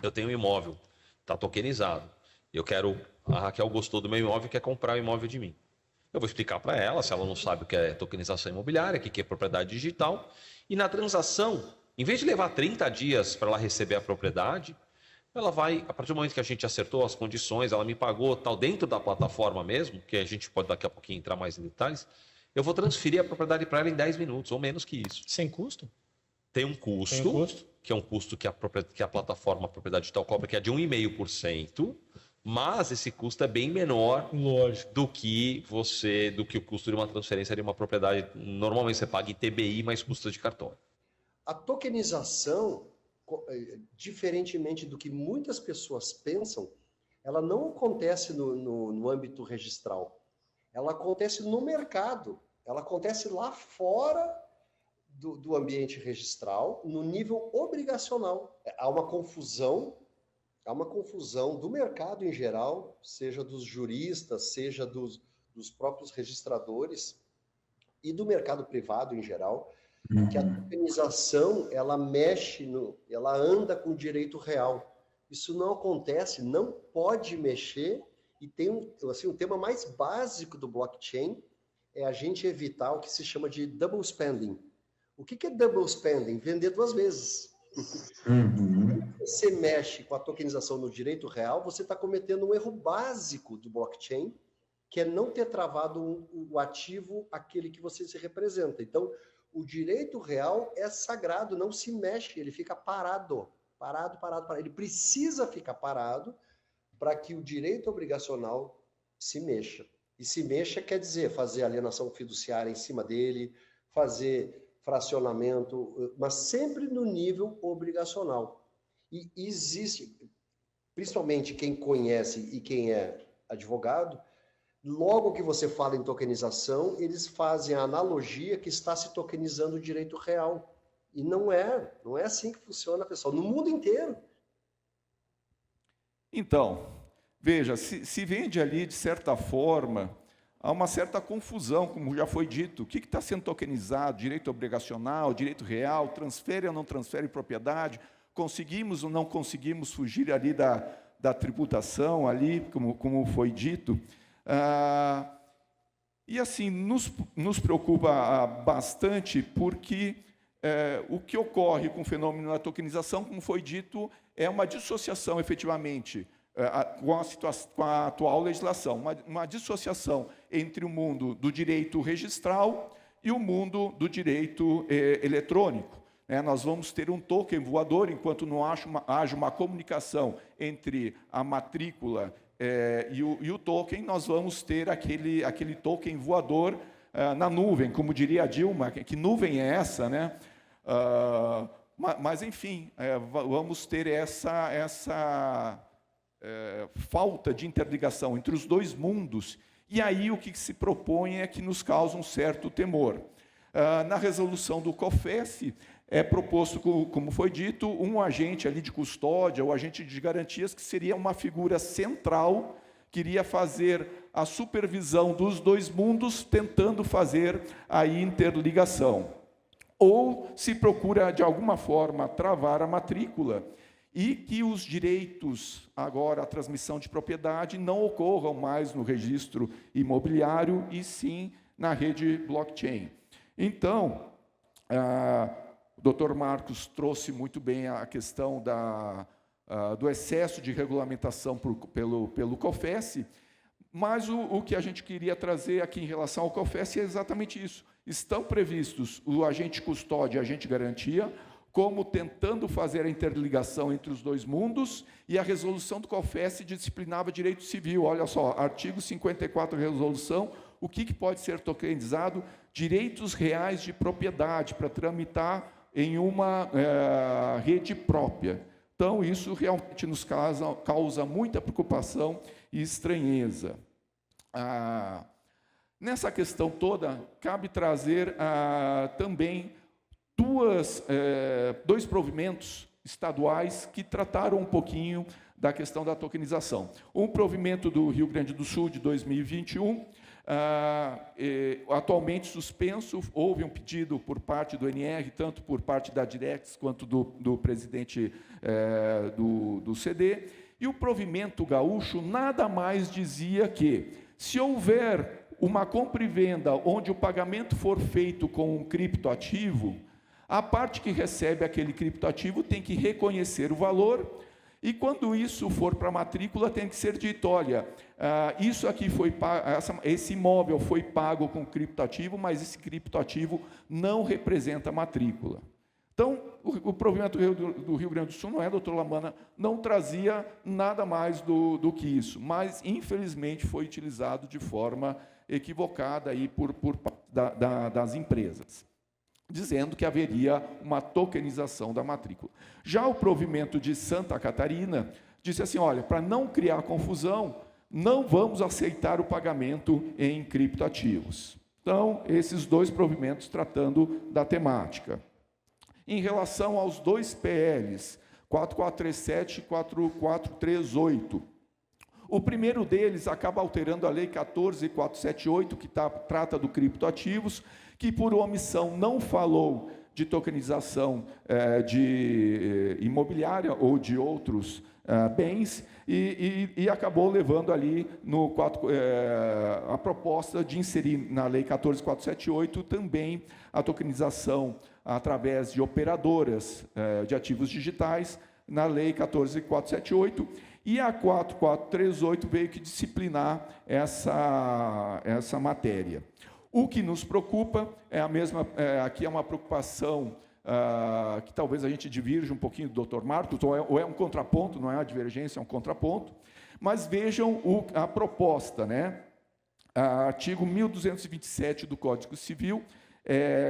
eu tenho um imóvel, está tokenizado. A Raquel gostou do meu imóvel e quer comprar o imóvel de mim. Eu vou explicar para ela, se ela não sabe o que é tokenização imobiliária, o que é propriedade digital, e na transação, em vez de levar 30 dias para ela receber a propriedade, ela vai, a partir do momento que a gente acertou as condições, ela me pagou tal dentro da plataforma mesmo, que a gente pode daqui a pouquinho entrar mais em detalhes, eu vou transferir a propriedade para ela em 10 minutos, ou menos que isso. Sem custo? Tem um custo, que é um custo que a plataforma, a propriedade digital cobra, que é de 1,5%, mas esse custo é bem menor do que o custo de uma transferência de uma propriedade. Normalmente você paga ITBI mais custo de cartório. A tokenização, diferentemente do que muitas pessoas pensam, ela não acontece no âmbito registral. Ela acontece no mercado. Ela acontece lá fora do ambiente registral, no nível obrigacional. Há uma confusão do mercado em geral, seja dos juristas, seja dos próprios registradores e do mercado privado em geral, que a tokenização, ela ela anda com o direito real. Isso não acontece, não pode mexer, e tem um tema mais básico do blockchain, é a gente evitar o que se chama de double spending. O que é double spending? Vender duas vezes. Quando você mexe com a tokenização no direito real, você está cometendo um erro básico do blockchain, que é não ter travado o ativo, aquele que você se representa. Então, o direito real é sagrado, não se mexe, ele fica parado. Parado. Ele precisa ficar parado para que o direito obrigacional se mexa. E se mexa quer dizer fazer alienação fiduciária em cima dele, fazer fracionamento, mas sempre no nível obrigacional. E existe, principalmente quem conhece e quem é advogado, logo que você fala em tokenização, eles fazem a analogia que está se tokenizando o direito real. E não é assim que funciona, pessoal, no mundo inteiro. Então, veja, se vende ali, de certa forma, há uma certa confusão, como já foi dito. O que está sendo tokenizado? Direito obrigacional, direito real, transfere ou não transfere propriedade? Conseguimos ou não conseguimos fugir ali da tributação, ali, como foi dito? E assim, nos preocupa bastante, porque o que ocorre com o fenômeno da tokenização, como foi dito, é uma dissociação, efetivamente, com a atual legislação, uma dissociação entre o mundo do direito registral e o mundo do direito eletrônico. Nós vamos ter um token voador, enquanto não haja uma comunicação entre a matrícula e o token, nós vamos ter aquele token voador na nuvem, como diria a Dilma, que nuvem é essa, né? Mas, enfim, vamos ter essa falta de interligação entre os dois mundos, e aí o que se propõe é que nos causa um certo temor. Na resolução do COFES, é proposto, como foi dito, um agente ali de custódia, ou agente de garantias, que seria uma figura central, que iria fazer a supervisão dos dois mundos, tentando fazer a interligação. Ou se procura, de alguma forma, travar a matrícula, e que os direitos, agora, a transmissão de propriedade, não ocorram mais no registro imobiliário, e sim na rede blockchain. Então, o Dr. Marcos trouxe muito bem a questão do excesso de regulamentação pelo COFES, mas o que a gente queria trazer aqui em relação ao COFES é exatamente isso. Estão previstos o agente custódia e agente garantia, como tentando fazer a interligação entre os dois mundos, e a resolução do COFES disciplinava direito civil. Olha só, artigo 54 da resolução, o que pode ser tokenizado? Direitos reais de propriedade, para tramitar em uma rede própria. Então, isso realmente nos causa muita preocupação e estranheza. Nessa questão toda, cabe trazer também dois provimentos estaduais que trataram um pouquinho da questão da tokenização. Um provimento do Rio Grande do Sul, de 2021, atualmente suspenso. Houve um pedido por parte do NR, tanto por parte da Direx quanto do presidente do CD, e o provimento gaúcho nada mais dizia que, se houver uma compra e venda onde o pagamento for feito com um criptoativo, a parte que recebe aquele criptoativo tem que reconhecer o valor E quando isso for para a matrícula, tem que ser dito, olha, isso aqui foi esse imóvel foi pago com criptoativo, mas esse criptoativo não representa a matrícula. Então, o provimento do Rio Grande do Sul, não é, doutor Lamana, não trazia nada mais do que isso, mas, infelizmente, foi utilizado de forma equivocada aí das empresas, dizendo que haveria uma tokenização da matrícula. Já o provimento de Santa Catarina disse assim, olha, para não criar confusão, não vamos aceitar o pagamento em criptoativos. Então, esses dois provimentos tratando da temática. Em relação aos dois PLs, 4437 e 4438, o primeiro deles acaba alterando a Lei 14.478, que trata do criptoativos, que por omissão não falou de tokenização de imobiliária ou de outros bens, e acabou levando ali a proposta de inserir na Lei 14.478 também a tokenização através de operadoras de ativos digitais, na Lei 14.478, e a 4438 veio que disciplinar essa matéria. O que nos preocupa é aqui é uma preocupação que talvez a gente divirja um pouquinho do Dr. Marcos, ou é um contraponto, não é uma divergência, é um contraponto, mas vejam a proposta, né? Artigo 1227 do Código Civil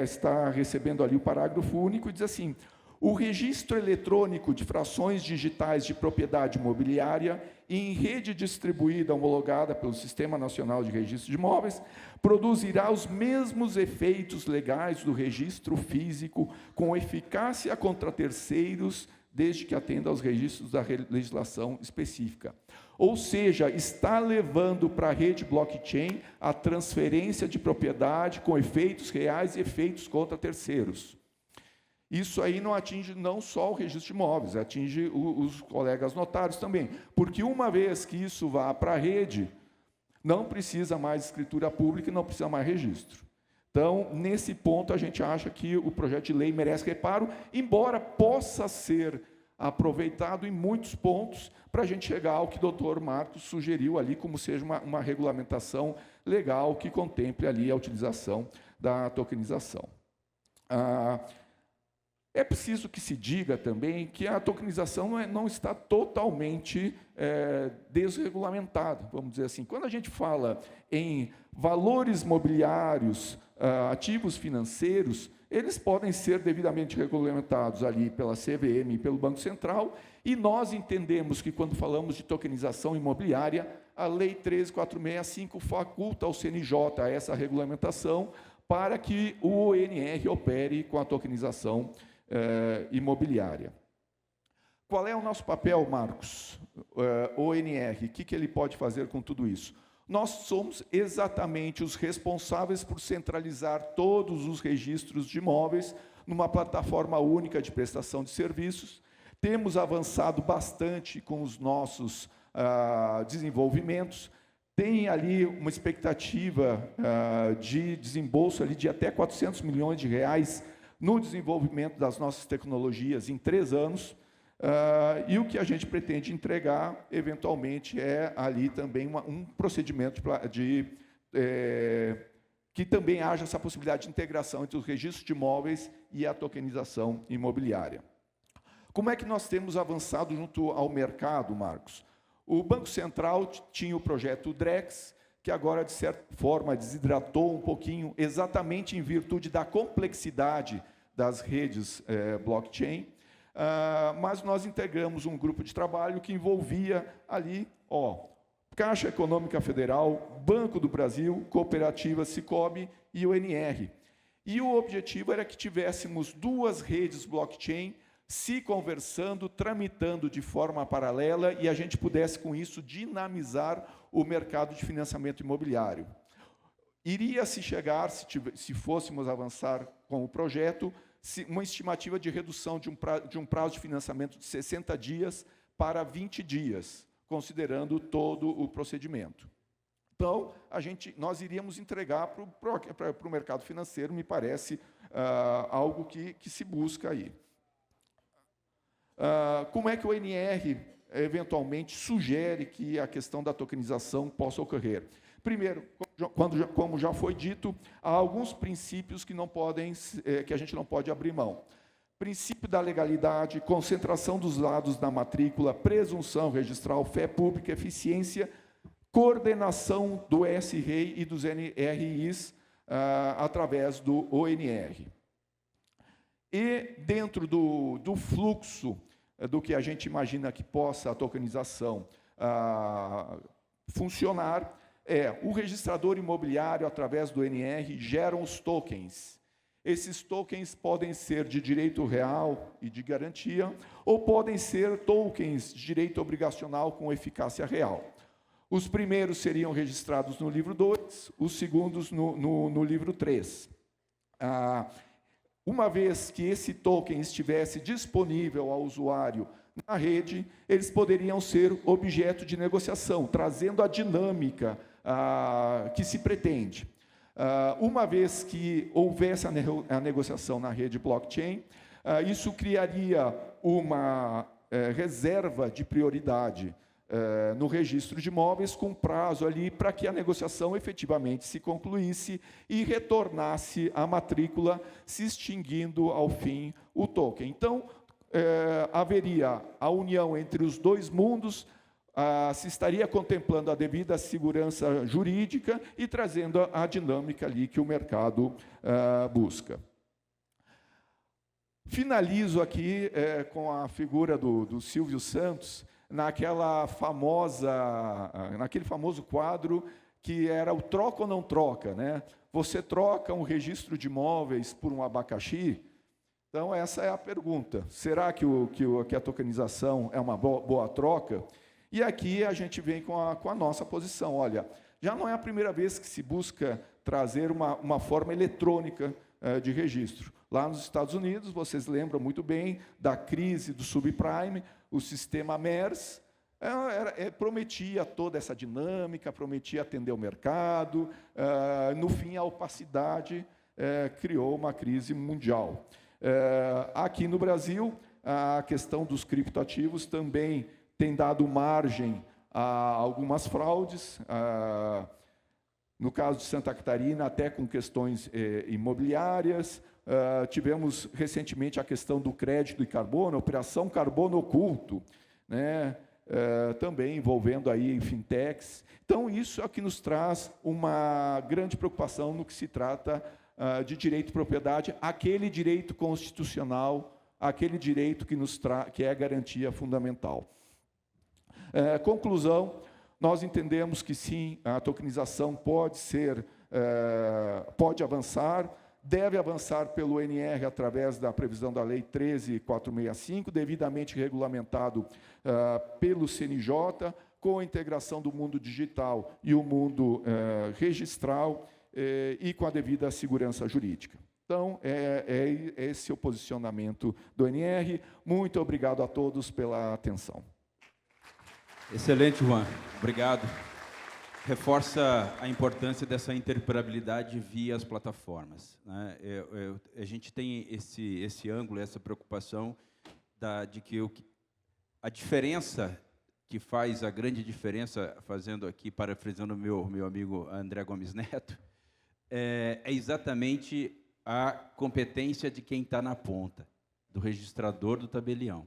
está recebendo ali o parágrafo único e diz assim: o registro eletrônico de frações digitais de propriedade imobiliária em rede distribuída homologada pelo Sistema Nacional de Registro de Imóveis produzirá os mesmos efeitos legais do registro físico com eficácia contra terceiros, desde que atenda aos registros da legislação específica. Ou seja, está levando para a rede blockchain a transferência de propriedade com efeitos reais e efeitos contra terceiros. Isso aí não atinge não só o registro de imóveis, atinge os colegas notários também, porque uma vez que isso vá para a rede, não precisa mais escritura pública e não precisa mais registro. Então, nesse ponto, a gente acha que o projeto de lei merece reparo, embora possa ser aproveitado em muitos pontos para a gente chegar ao que o doutor Marcos sugeriu ali, como seja uma regulamentação legal que contemple ali a utilização da tokenização. É preciso que se diga também que a tokenização não está totalmente desregulamentada, vamos dizer assim. Quando a gente fala em valores mobiliários, ativos financeiros, eles podem ser devidamente regulamentados ali pela CVM e pelo Banco Central, e nós entendemos que, quando falamos de tokenização imobiliária, a Lei 13.465 faculta ao CNJ essa regulamentação para que o ONR opere com a tokenização imobiliária. Qual é o nosso papel, Marcos? ONR, o que ele pode fazer com tudo isso? Nós somos exatamente os responsáveis por centralizar todos os registros de imóveis numa plataforma única de prestação de serviços. Temos avançado bastante com os nossos desenvolvimentos. Tem ali uma expectativa de desembolso ali de até 400 milhões de reais no desenvolvimento das nossas tecnologias em 3 anos, e o que a gente pretende entregar, eventualmente, é ali também um procedimento que também haja essa possibilidade de integração entre os registros de imóveis e a tokenização imobiliária. Como é que nós temos avançado junto ao mercado, Marcos? O Banco Central tinha o projeto DREX, que agora, de certa forma, desidratou um pouquinho, exatamente em virtude da complexidade das redes blockchain, mas nós integramos um grupo de trabalho que envolvia ali, Caixa Econômica Federal, Banco do Brasil, Cooperativa Sicobi e o NR. E o objetivo era que tivéssemos 2 redes blockchain se conversando, tramitando de forma paralela, e a gente pudesse, com isso, dinamizar o mercado de financiamento imobiliário. Iria-se chegar, se fôssemos avançar com o projeto, uma estimativa de redução de um prazo de financiamento de 60 dias para 20 dias, considerando todo o procedimento. Então, nós iríamos entregar para o mercado financeiro, me parece algo que se busca aí. Como é que o NR eventualmente, sugere que a questão da tokenização possa ocorrer? Primeiro, como já foi dito, há alguns princípios que que a gente não pode abrir mão. Princípio da legalidade, concentração dos dados na matrícula, presunção registral, fé pública, eficiência, coordenação do SREI e dos NRIs através do ONR. E dentro do fluxo do que a gente imagina que possa a tokenização funcionar, o registrador imobiliário, através do NR, gera os tokens. Esses tokens podem ser de direito real e de garantia, ou podem ser tokens de direito obrigacional com eficácia real. Os primeiros seriam registrados no livro 2, os segundos no livro 3. Uma vez que esse token estivesse disponível ao usuário na rede, eles poderiam ser objeto de negociação, trazendo a dinâmica que se pretende. Uma vez que houvesse a negociação na rede blockchain, isso criaria uma reserva de prioridade no registro de imóveis, com prazo ali para que a negociação efetivamente se concluísse e retornasse à matrícula, se extinguindo ao fim o token. Então, haveria a união entre os dois mundos, se estaria contemplando a devida segurança jurídica e trazendo a dinâmica ali que o mercado busca. Finalizo aqui com a figura do Silvio Santos, naquele famoso quadro que era o troca ou não troca, né? Você troca um registro de imóveis por um abacaxi? Então, essa é a pergunta. Será que a tokenização é uma boa troca? E aqui a gente vem com a nossa posição. Olha, já não é a primeira vez que se busca trazer uma forma eletrônica de registro. Lá nos Estados Unidos, vocês lembram muito bem da crise do subprime, o sistema MERS prometia toda essa dinâmica, prometia atender o mercado, no fim, a opacidade criou uma crise mundial. Aqui no Brasil, a questão dos criptoativos também tem dado margem a algumas fraudes, no caso de Santa Catarina, até com questões imobiliárias. Tivemos recentemente a questão do crédito de carbono, operação carbono oculto, né? Também envolvendo aí fintechs. Então, isso é o que nos traz uma grande preocupação no que se trata de direito de propriedade, aquele direito constitucional, aquele direito que é garantia fundamental. Conclusão, nós entendemos que sim, a tokenização pode avançar, deve avançar pelo NR através da previsão da Lei 13.465, devidamente regulamentado pelo CNJ, com a integração do mundo digital e o mundo registral e com a devida segurança jurídica. Então, é esse o posicionamento do NR. Muito obrigado a todos pela atenção. Excelente, Juan. Obrigado. Reforça a importância dessa interoperabilidade via as plataformas, né? A gente tem esse ângulo, essa preocupação de que a diferença que faz a grande diferença, fazendo aqui, parafraseando meu amigo André Gomes Neto, é exatamente a competência de quem está na ponta, do registrador do tabelião.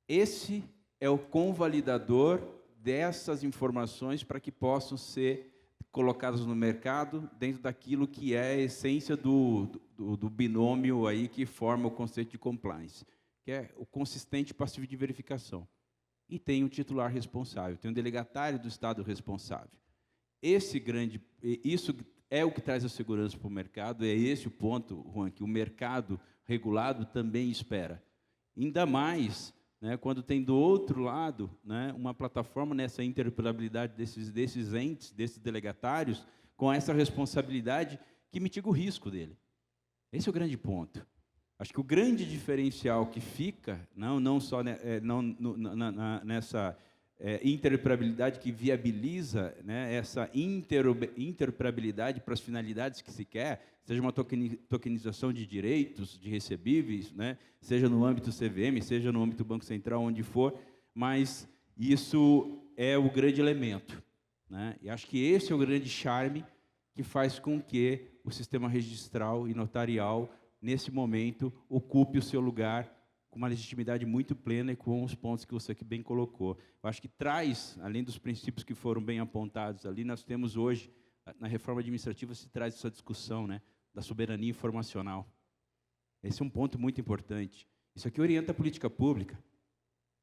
Esse é o convalidador dessas informações para que possam ser colocadas no mercado dentro daquilo que é a essência do binômio aí que forma o conceito de compliance, que é o consistente passivo de verificação. E tem um titular responsável, tem um delegatário do Estado responsável. Isso é o que traz a segurança para o mercado, é esse o ponto, Juan, que o mercado regulado também espera. Ainda mais, né, quando tem do outro lado, né, uma plataforma nessa interoperabilidade desses entes, desses delegatários, com essa responsabilidade que mitiga o risco dele. Esse é o grande ponto. Acho que o grande diferencial que fica, não só nessa interoperabilidade que viabiliza, né, essa interoperabilidade para as finalidades que se quer, seja uma tokenização de direitos, de recebíveis, né, seja no âmbito CVM, seja no âmbito Banco Central, onde for, mas isso é o grande elemento, né? E acho que esse é o grande charme que faz com que o sistema registral e notarial, nesse momento, ocupe o seu lugar com uma legitimidade muito plena e com os pontos que você aqui bem colocou. Eu acho que traz, além dos princípios que foram bem apontados ali, nós temos hoje, na reforma administrativa, se traz essa discussão, né, da soberania informacional. Esse é um ponto muito importante. Isso aqui orienta a política pública,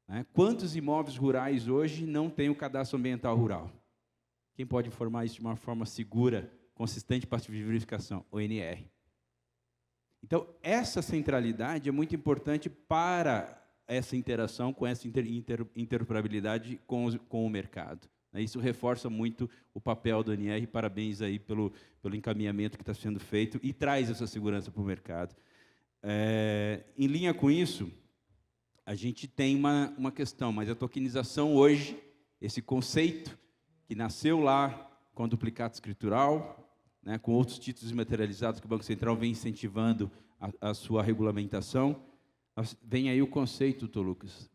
né? Quantos imóveis rurais hoje não têm o cadastro ambiental rural? Quem pode informar isso de uma forma segura, consistente e passiva de verificação? O INR. Então, essa centralidade é muito importante para essa interação, com essa interoperabilidade com o mercado. Isso reforça muito o papel do INR. Parabéns aí pelo encaminhamento que está sendo feito e traz essa segurança para o mercado. Em linha com isso, a gente tem uma questão, mas a tokenização hoje, esse conceito que nasceu lá com a duplicata escritural, né, com outros títulos materializados que o Banco Central vem incentivando a sua regulamentação, vem aí o conceito, Dr. Lucas,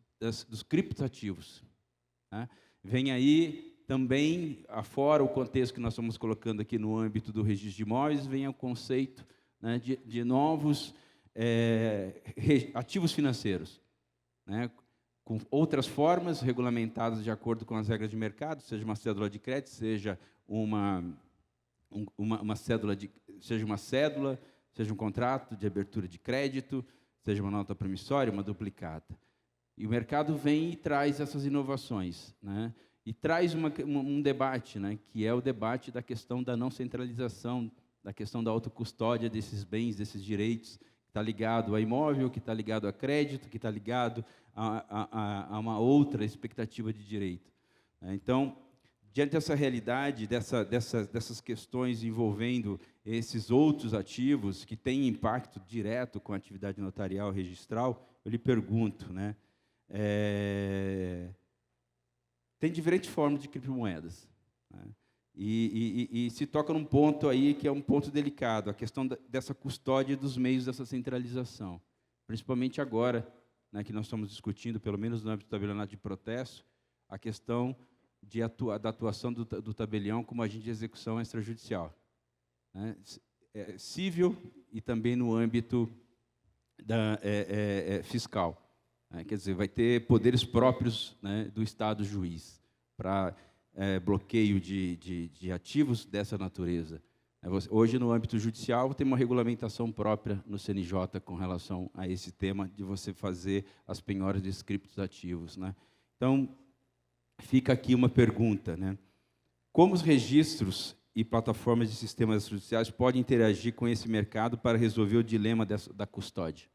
dos criptoativos, né? Vem aí também, afora o contexto que nós estamos colocando aqui no âmbito do registro de imóveis, vem o conceito, né, de novos ativos financeiros, né, com outras formas regulamentadas de acordo com as regras de mercado, seja uma cédula de crédito, seja uma cédula, seja um contrato de abertura de crédito, seja uma nota promissória, uma duplicata. E o mercado vem e traz essas inovações, né? E traz um debate, né? Que é o debate da questão da não centralização, da questão da autocustódia desses bens, desses direitos, que está ligado a imóvel, que está ligado a crédito, que está ligado a uma outra expectativa de direito. Então, diante dessa realidade, dessas questões envolvendo esses outros ativos que têm impacto direto com a atividade notarial registral, eu lhe pergunto, né, tem diferentes formas de criptomoedas, né, e se toca num ponto aí que é um ponto delicado, a questão dessa custódia dos meios dessa centralização, principalmente agora, né, que nós estamos discutindo, pelo menos no âmbito do tabelionato de protesto, a questão da atuação do tabelião como agente de execução extrajudicial, né, civil e também no âmbito fiscal. Quer dizer, vai ter poderes próprios, né, do Estado juiz para bloqueio de ativos dessa natureza. Hoje, no âmbito judicial, tem uma regulamentação própria no CNJ com relação a esse tema de você fazer as penhoras de criptoativos, né? Então, fica aqui uma pergunta, né? Como os registros e plataformas de sistemas judiciais podem interagir com esse mercado para resolver o dilema da custódia?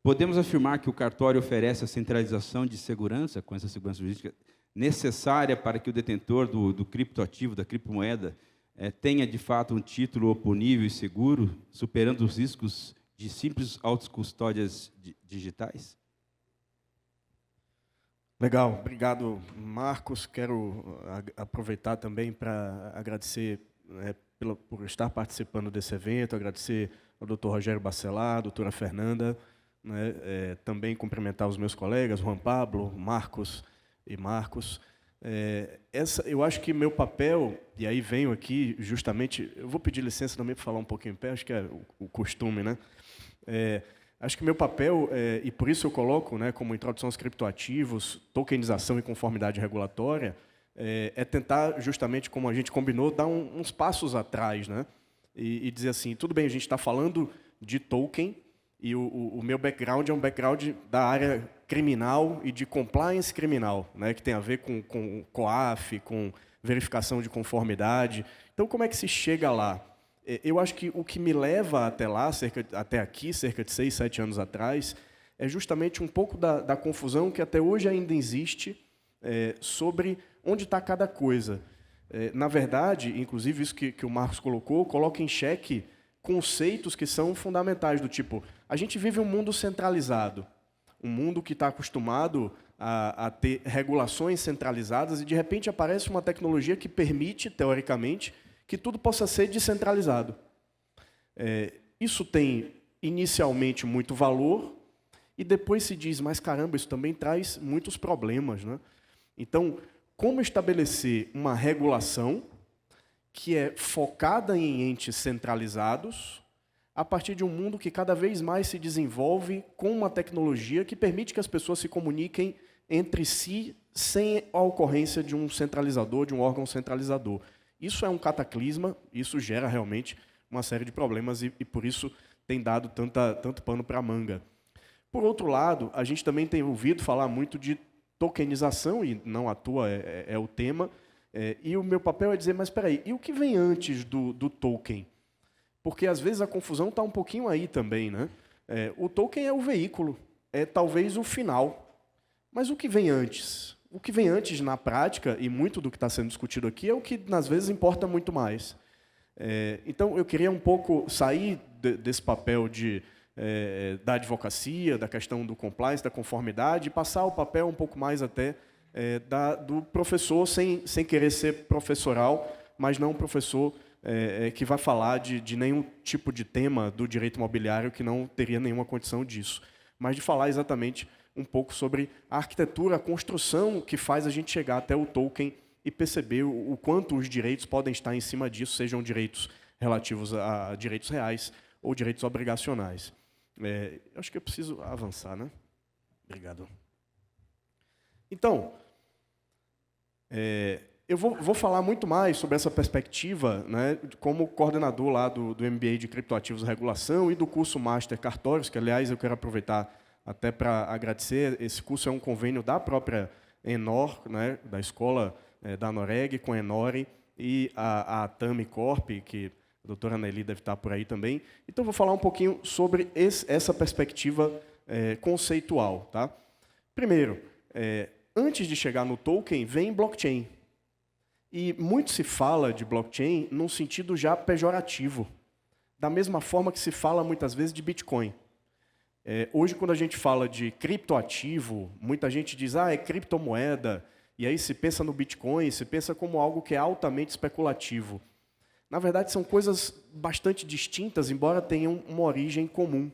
Podemos afirmar que o cartório oferece a centralização de segurança, com essa segurança jurídica, necessária para que o detentor do criptoativo, da criptomoeda, tenha, de fato, um título oponível e seguro, superando os riscos de simples autocustódias digitais? Legal, obrigado, Marcos. Quero aproveitar também para agradecer, né, por estar participando desse evento, agradecer ao Dr. Rogério Bacelar, à doutora Fernanda, né, também cumprimentar os meus colegas, Juan Pablo, Marcos e Marcos. Eu acho que meu papel, e aí venho aqui justamente, eu vou pedir licença também para falar um pouquinho em pé, acho que é o costume, né? Acho que meu papel, e por isso eu coloco, né, como introdução aos criptoativos, tokenização e conformidade regulatória, é tentar, justamente como a gente combinou, dar uns passos atrás, né, e dizer assim, tudo bem, a gente está falando de token, e o meu background é um background da área criminal e de compliance criminal, né, que tem a ver com COAF, com verificação de conformidade. Então, como é que se chega lá? Eu acho que o que me leva até lá, até aqui, cerca de 6, 7 anos atrás, é justamente um pouco da confusão que até hoje ainda existe sobre onde está cada coisa. Na verdade, inclusive isso que o Marcos colocou, coloca em xeque conceitos que são fundamentais, do tipo, a gente vive um mundo centralizado, um mundo que está acostumado a ter regulações centralizadas e, de repente, aparece uma tecnologia que permite, teoricamente, que tudo possa ser descentralizado. Isso tem, inicialmente, muito valor e depois se diz, mas caramba, isso também traz muitos problemas, né? Então, como estabelecer uma regulação que é focada em entes centralizados, a partir de um mundo que cada vez mais se desenvolve com uma tecnologia que permite que as pessoas se comuniquem entre si sem a ocorrência de um centralizador, de um órgão centralizador. Isso é um cataclisma, isso gera realmente uma série de problemas e por isso tem dado tanto pano para a manga. Por outro lado, a gente também tem ouvido falar muito de tokenização, e não à toa é o tema, e o meu papel é dizer, mas espera aí, e o que vem antes do token? Porque, às vezes, a confusão está um pouquinho aí também, né? O token é o veículo, é talvez o final. Mas o que vem antes? O que vem antes, na prática, e muito do que está sendo discutido aqui, é o que, às vezes, importa muito mais. Então, eu queria um pouco sair desse papel da advocacia, da questão do compliance, da conformidade, e passar o papel um pouco mais até do professor, sem querer ser professoral, mas não um professor que vai falar de nenhum tipo de tema do direito imobiliário que não teria nenhuma condição disso, mas de falar exatamente um pouco sobre a arquitetura, a construção que faz a gente chegar até o token e perceber o quanto os direitos podem estar em cima disso, sejam direitos relativos a direitos reais ou direitos obrigacionais. Acho que eu preciso avançar, né? Obrigado. Então, eu vou falar muito mais sobre essa perspectiva, né, como coordenador lá do MBA de Criptoativos e Regulação e do curso Master Cartórios, que, aliás, eu quero aproveitar até para agradecer. Esse curso é um convênio da própria Enor, né, da escola da Noreg, com a Enore, e a Tami Corp, que a doutora Nelly deve estar por aí também. Então, vou falar um pouquinho sobre essa perspectiva conceitual. Tá? Primeiro, antes de chegar no token, vem blockchain. E muito se fala de blockchain num sentido já pejorativo, da mesma forma que se fala muitas vezes de Bitcoin. Hoje, quando a gente fala de criptoativo, muita gente diz, é criptomoeda, e aí se pensa no Bitcoin, se pensa como algo que é altamente especulativo. Na verdade, são coisas bastante distintas, embora tenham uma origem comum.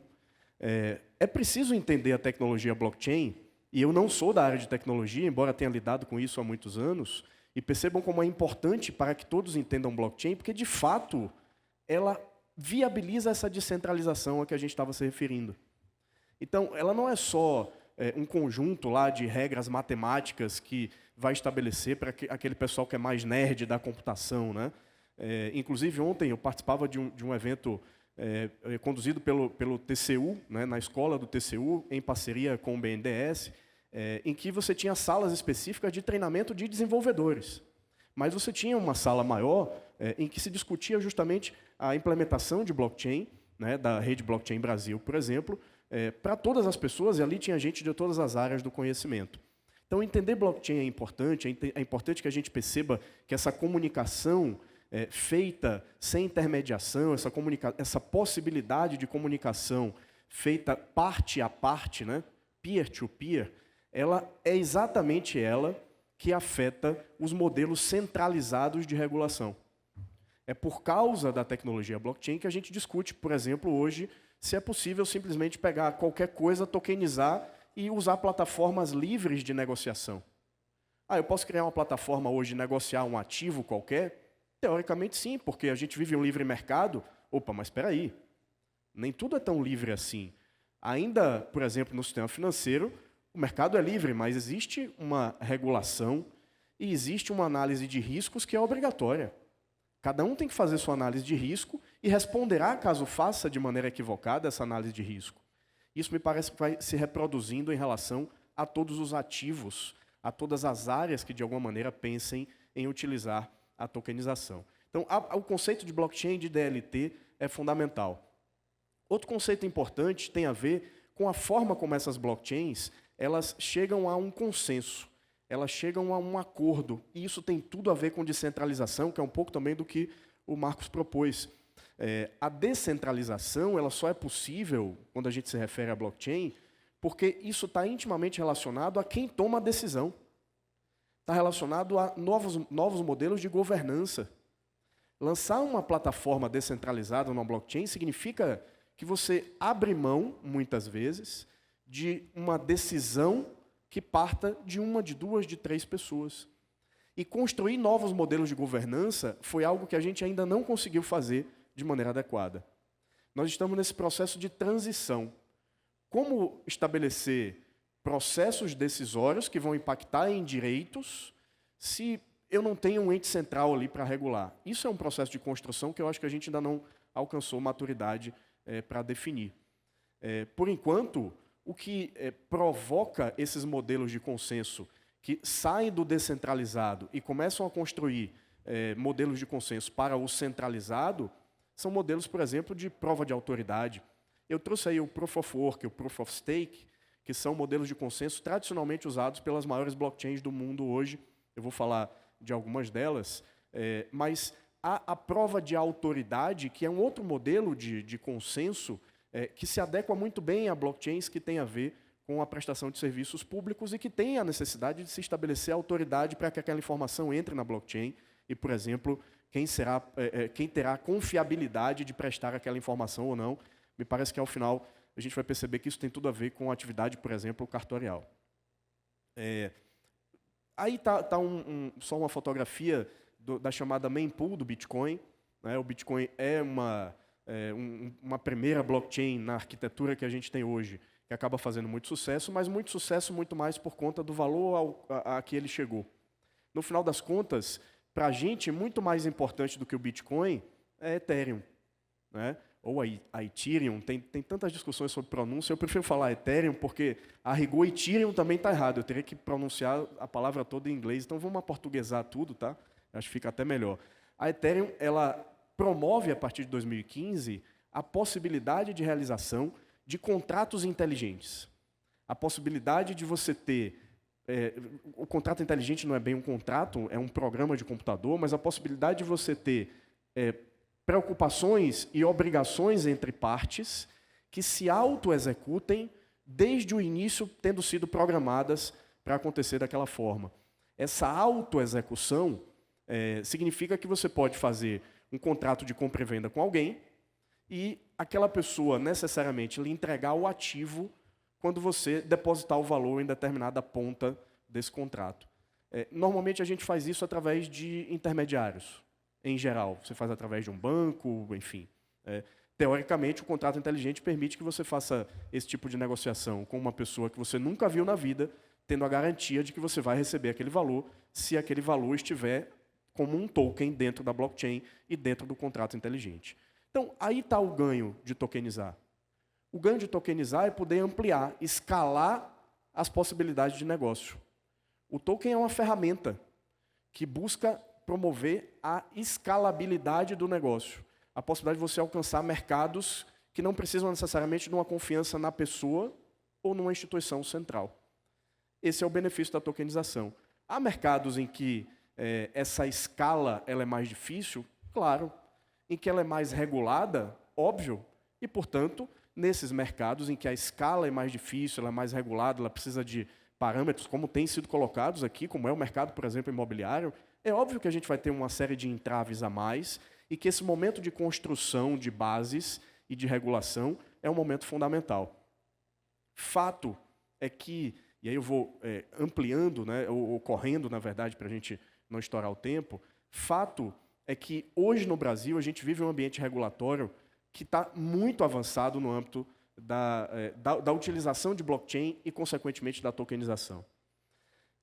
É preciso entender a tecnologia blockchain, e eu não sou da área de tecnologia, embora tenha lidado com isso há muitos anos, e percebam como é importante para que todos entendam blockchain, porque, de fato, ela viabiliza essa descentralização a que a gente estava se referindo. Então, ela não é só um conjunto lá de regras matemáticas que vai estabelecer para aquele pessoal que é mais nerd da computação, né? Inclusive, ontem eu participava de um evento conduzido pelo TCU, né, na escola do TCU, em parceria com o BNDES, em que você tinha salas específicas de treinamento de desenvolvedores. Mas você tinha uma sala maior em que se discutia justamente a implementação de blockchain, né, da rede Blockchain Brasil, por exemplo, para todas as pessoas, e ali tinha gente de todas as áreas do conhecimento. Então, entender blockchain é importante que a gente perceba que essa comunicação feita sem intermediação, essa possibilidade de comunicação feita parte a parte, né, peer-to-peer, ela é exatamente ela que afeta os modelos centralizados de regulação. É por causa da tecnologia blockchain que a gente discute, por exemplo, hoje, se é possível simplesmente pegar qualquer coisa, tokenizar e usar plataformas livres de negociação. Eu posso criar uma plataforma hoje e negociar um ativo qualquer? Teoricamente, sim, porque a gente vive um livre mercado. Opa, mas espera aí. Nem tudo é tão livre assim. Ainda, por exemplo, no sistema financeiro, o mercado é livre, mas existe uma regulação e existe uma análise de riscos que é obrigatória. Cada um tem que fazer sua análise de risco e responderá caso faça de maneira equivocada essa análise de risco. Isso me parece que vai se reproduzindo em relação a todos os ativos, a todas as áreas que de alguma maneira pensem em utilizar a tokenização. Então, o conceito de blockchain, de DLT, é fundamental. Outro conceito importante tem a ver com a forma como essas blockchains elas chegam a um consenso, elas chegam a um acordo, e isso tem tudo a ver com descentralização, que é um pouco também do que o Marcos propôs. A descentralização ela só é possível, quando a gente se refere à blockchain, porque isso está intimamente relacionado a quem toma a decisão. Está relacionado a novos modelos de governança. Lançar uma plataforma descentralizada numa blockchain significa que você abre mão, muitas vezes, de uma decisão que parta de uma, de duas, de três pessoas. E construir novos modelos de governança foi algo que a gente ainda não conseguiu fazer de maneira adequada. Nós estamos nesse processo de transição. Como estabelecer processos decisórios que vão impactar em direitos se eu não tenho um ente central ali para regular? Isso é um processo de construção que eu acho que a gente ainda não alcançou maturidade para definir. Por enquanto, o que provoca esses modelos de consenso que saem do descentralizado e começam a construir modelos de consenso para o centralizado são modelos, por exemplo, de prova de autoridade. Eu trouxe aí o Proof of Work e o Proof of Stake, que são modelos de consenso tradicionalmente usados pelas maiores blockchains do mundo hoje. Eu vou falar de algumas delas, mas há a prova de autoridade, que é um outro modelo de consenso que se adequa muito bem a blockchains que tem a ver com a prestação de serviços públicos e que tem a necessidade de se estabelecer autoridade para que aquela informação entre na blockchain e, por exemplo, quem terá a confiabilidade de prestar aquela informação ou não. Me parece que, ao final, a gente vai perceber que isso tem tudo a ver com a atividade, por exemplo, cartorial. Aí está só uma fotografia da chamada mempool do Bitcoin. O Bitcoin é uma primeira blockchain na arquitetura que a gente tem hoje, que acaba fazendo muito sucesso, mas muito sucesso muito mais por conta do valor a que ele chegou. No final das contas, para a gente, muito mais importante do que o Bitcoin é Ethereum, ou a Ethereum. Tem tantas discussões sobre pronúncia, eu prefiro falar Ethereum, porque a rigor Ethereum também está errado, eu teria que pronunciar a palavra toda em inglês, então vamos aportuguesar tudo, tá? Acho que fica até melhor. A Ethereum, ela promove, a partir de 2015, a possibilidade de realização de contratos inteligentes. A possibilidade de você ter... o contrato inteligente não é bem um contrato, é um programa de computador, mas a possibilidade de você ter preocupações e obrigações entre partes que se auto-executem desde o início, tendo sido programadas para acontecer daquela forma. Essa auto-execução significa que você pode fazer um contrato de compra e venda com alguém e aquela pessoa necessariamente lhe entregar o ativo quando você depositar o valor em determinada ponta desse contrato. Normalmente a gente faz isso através de intermediários, em geral. Você faz através de um banco, enfim. Teoricamente, o contrato inteligente permite que você faça esse tipo de negociação com uma pessoa que você nunca viu na vida, tendo a garantia de que você vai receber aquele valor, se aquele valor estiver como um token dentro da blockchain e dentro do contrato inteligente. Então, aí está o ganho de tokenizar. O ganho de tokenizar é poder ampliar, escalar as possibilidades de negócio. O token é uma ferramenta que busca promover a escalabilidade do negócio. A possibilidade de você alcançar mercados que não precisam necessariamente de uma confiança na pessoa ou numa instituição central. Esse é o benefício da tokenização. Há mercados em que essa escala ela é mais difícil, claro. Em que ela é mais regulada, óbvio. E, portanto, nesses mercados em que a escala é mais difícil, ela é mais regulada, ela precisa de parâmetros, como têm sido colocados aqui, como é o mercado, por exemplo, imobiliário, é óbvio que a gente vai ter uma série de entraves a mais e que esse momento de construção de bases e de regulação é um momento fundamental. Fato é que, e aí eu vou ampliando, ou correndo, na verdade, para a gente não estourar o tempo, fato é que hoje no Brasil a gente vive um ambiente regulatório que está muito avançado no âmbito da utilização de blockchain e, consequentemente, da tokenização.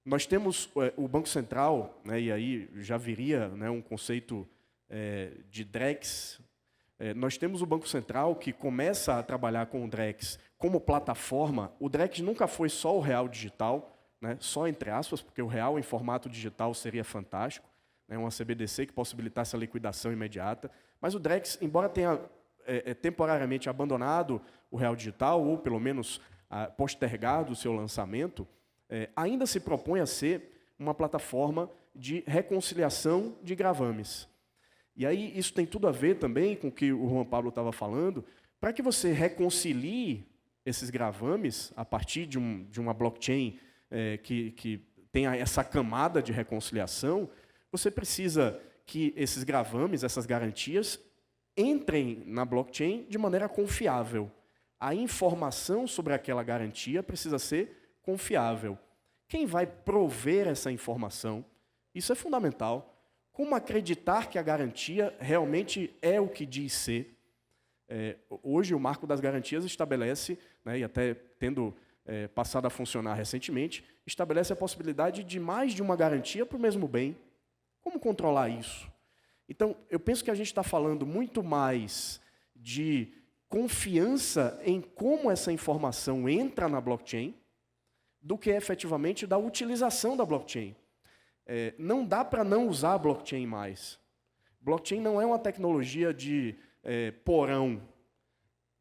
Nós temos o Banco Central, e aí já viria um conceito de DREX. Nós temos o Banco Central que começa a trabalhar com o DREX como plataforma. O DREX nunca foi só o real digital, só entre aspas, porque o real em formato digital seria fantástico, uma CBDC que possibilitasse a liquidação imediata. Mas o DREX, embora tenha temporariamente abandonado o real digital, ou pelo menos postergado o seu lançamento, ainda se propõe a ser uma plataforma de reconciliação de gravames. E aí isso tem tudo a ver também com o que o Juan Pablo estava falando, para que você reconcilie esses gravames a partir de uma blockchain que tenha essa camada de reconciliação, você precisa que esses gravames, essas garantias, entrem na blockchain de maneira confiável. a informação sobre aquela garantia precisa ser confiável. Quem vai prover essa informação? Isso é fundamental. Como acreditar que a garantia realmente é o que diz ser? Hoje, o Marco das Garantias estabelece, né, e até tendo passado a funcionar recentemente, estabelece a possibilidade de mais de uma garantia para o mesmo bem. Como controlar isso? Então, eu penso que a gente está falando muito mais de confiança em como essa informação entra na blockchain do que efetivamente da utilização da blockchain. Não dá para não usar a blockchain mais. Blockchain não é uma tecnologia de porão.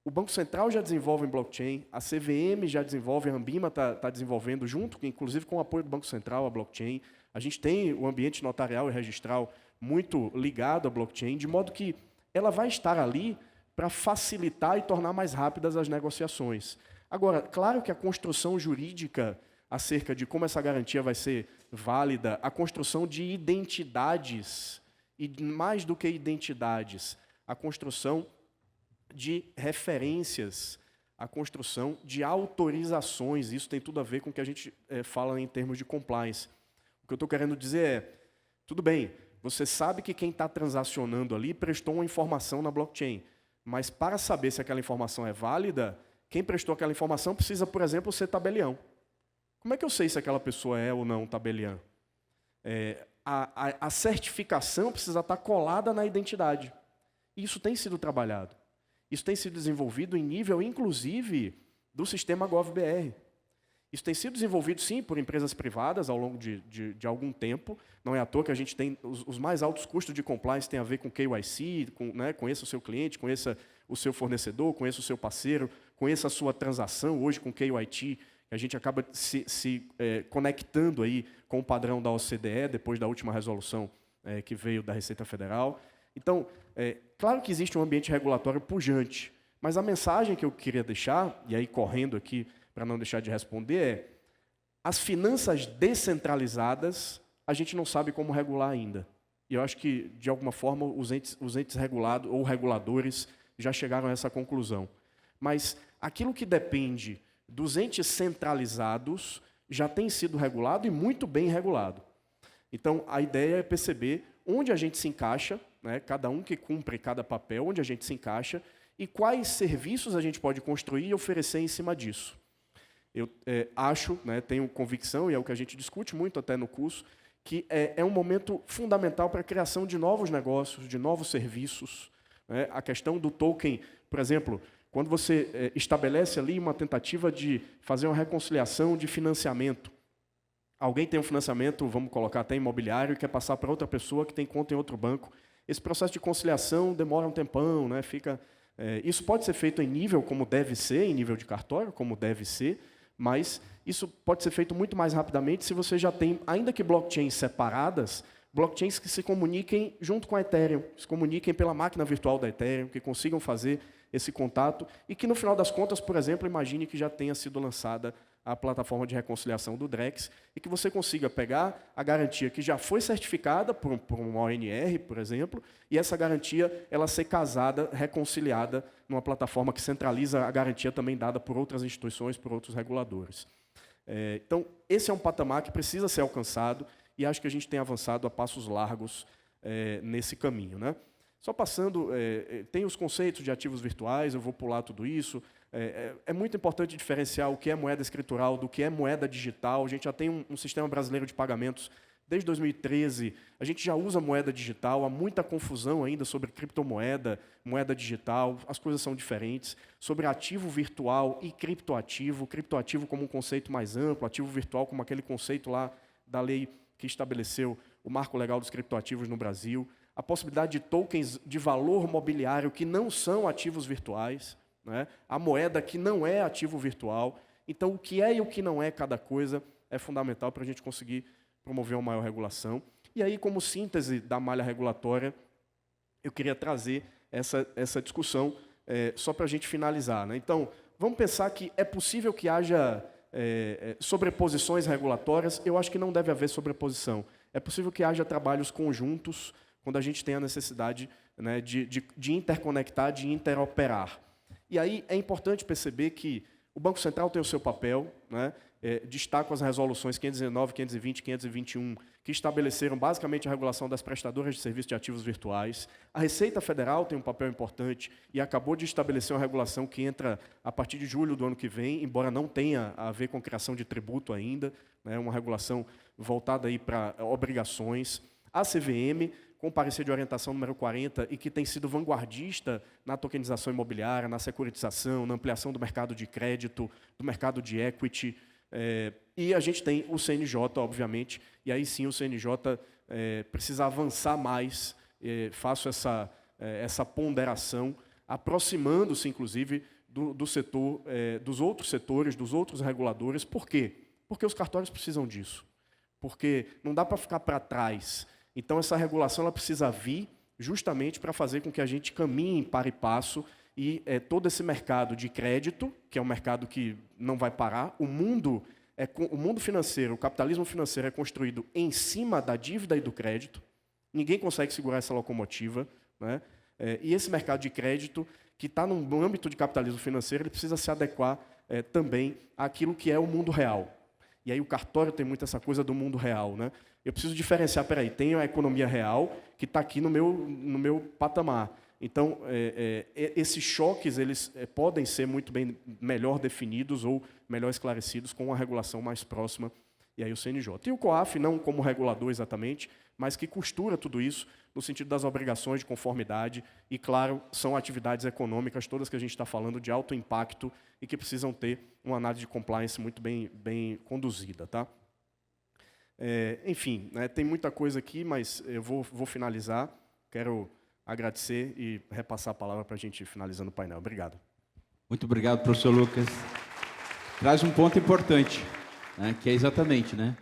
O Banco Central já desenvolve em blockchain, a CVM já desenvolve, a Ambima está desenvolvendo, junto, inclusive com o apoio do Banco Central, a blockchain. A gente tem o ambiente notarial e registral muito ligado à blockchain, de modo que ela vai estar ali para facilitar e tornar mais rápidas as negociações. Agora, claro que a construção jurídica acerca de como essa garantia vai ser válida, a construção de identidades, e mais do que identidades, a construção de referências, a construção de autorizações, isso tem tudo a ver com o que a gente fala em termos de compliance. O que eu estou querendo dizer é, tudo bem, você sabe que quem está transacionando ali prestou uma informação na blockchain, mas para saber se aquela informação é válida, quem prestou aquela informação precisa, por exemplo, ser tabelião. Como é que eu sei se aquela pessoa é ou não tabelião? A certificação precisa estar colada na identidade. Isso tem sido trabalhado. Isso tem sido desenvolvido em nível, inclusive, do sistema GovBR. Isso tem sido desenvolvido, sim, por empresas privadas ao longo de algum tempo. Não é à toa que a gente tem os mais altos custos de compliance, tem a ver com KYC, conheça o seu cliente, conheça o seu fornecedor, conheça o seu parceiro, conheça a sua transação, hoje com KYT, a gente acaba se conectando aí com o padrão da OCDE, depois da última resolução que veio da Receita Federal. Então, claro que existe um ambiente regulatório pujante, mas a mensagem que eu queria deixar, e aí correndo aqui para não deixar de responder, as finanças descentralizadas, a gente não sabe como regular ainda. E eu acho que, de alguma forma, os entes regulados ou reguladores já chegaram a essa conclusão. Mas aquilo que depende dos entes centralizados já tem sido regulado e muito bem regulado. Então, a ideia é perceber onde a gente se encaixa, né, cada um que cumpre cada papel, onde a gente se encaixa, e quais serviços a gente pode construir e oferecer em cima disso. Eu acho, né, tenho convicção, e é o que a gente discute muito até no curso, que é um momento fundamental para a criação de novos negócios, de novos serviços. Né? A questão do token, por exemplo, quando você estabelece ali uma tentativa de fazer uma reconciliação de financiamento, alguém tem um financiamento, vamos colocar até imobiliário, e quer passar para outra pessoa que tem conta em outro banco. Esse processo de conciliação demora um tempão, né? Isso pode ser feito em nível como deve ser, em nível de cartório, como deve ser, mas isso pode ser feito muito mais rapidamente se você já tem, ainda que blockchains separadas, blockchains que se comuniquem junto com a Ethereum, se comuniquem pela máquina virtual da Ethereum, que consigam fazer esse contato e que, no final das contas, por exemplo, imagine que já tenha sido lançada a plataforma de reconciliação do Drex e que você consiga pegar a garantia que já foi certificada por um ONR, por exemplo, e essa garantia ela ser casada, reconciliada numa plataforma que centraliza a garantia também dada por outras instituições, por outros reguladores. Então, esse é um patamar que precisa ser alcançado e acho que a gente tem avançado a passos largos nesse caminho, né? Só passando, tem os conceitos de ativos virtuais, eu vou pular tudo isso. É muito importante diferenciar o que é moeda escritural do que é moeda digital. A gente já tem um sistema brasileiro de pagamentos desde 2013. A gente já usa moeda digital, há muita confusão ainda sobre criptomoeda, moeda digital, as coisas são diferentes. Sobre ativo virtual e criptoativo como um conceito mais amplo, ativo virtual como aquele conceito lá da lei que estabeleceu o marco legal dos criptoativos no Brasil. A possibilidade de tokens de valor mobiliário que não são ativos virtuais, né? A moeda que não é ativo virtual. Então, o que é e o que não é cada coisa é fundamental para a gente conseguir promover uma maior regulação. E aí, como síntese da malha regulatória, eu queria trazer essa discussão só para a gente finalizar, né? Então, vamos pensar que é possível que haja sobreposições regulatórias. Eu acho que não deve haver sobreposição. É possível que haja trabalhos conjuntos quando a gente tem a necessidade, né, de interconectar, de interoperar. E aí é importante perceber que o Banco Central tem o seu papel, né? Destaco as resoluções 519, 520 e 521, que estabeleceram basicamente a regulação das prestadoras de serviços de ativos virtuais. A Receita Federal tem um papel importante e acabou de estabelecer uma regulação que entra a partir de julho do ano que vem, embora não tenha a ver com criação de tributo ainda, né? Uma regulação voltada aí para obrigações. A CVM, com parecer de orientação número 40, e que tem sido vanguardista na tokenização imobiliária, na securitização, na ampliação do mercado de crédito, do mercado de equity. E a gente tem o CNJ, obviamente, e aí sim o CNJ precisa avançar mais. Faço essa ponderação, aproximando-se, inclusive, do setor, dos outros setores, dos outros reguladores. Por quê? Porque os cartórios precisam disso. Porque não dá para ficar para trás. Então, essa regulação ela precisa vir justamente para fazer com que a gente caminhe para e passo e todo esse mercado de crédito, que é um mercado que não vai parar, o mundo financeiro, o capitalismo financeiro é construído em cima da dívida e do crédito, ninguém consegue segurar essa locomotiva, né? E esse mercado de crédito, que está no âmbito de capitalismo financeiro, ele precisa se adequar também àquilo que é o mundo real. E aí o cartório tem muito essa coisa do mundo real, né? Eu preciso diferenciar, tem a economia real, que está aqui no meu patamar. Então, esses choques eles podem ser muito bem melhor definidos ou melhor esclarecidos com uma regulação mais próxima, e aí o CNJ. E o COAF, não como regulador exatamente, mas que costura tudo isso no sentido das obrigações de conformidade, e, claro, são atividades econômicas, todas que a gente está falando, de alto impacto e que precisam ter uma análise de compliance muito bem conduzida. Tá? Enfim, né, tem muita coisa aqui, mas eu vou finalizar. Quero agradecer e repassar a palavra para a gente ir finalizando o painel. Obrigado. Muito obrigado, professor Lucas. Traz um ponto importante, né, que é exatamente, né,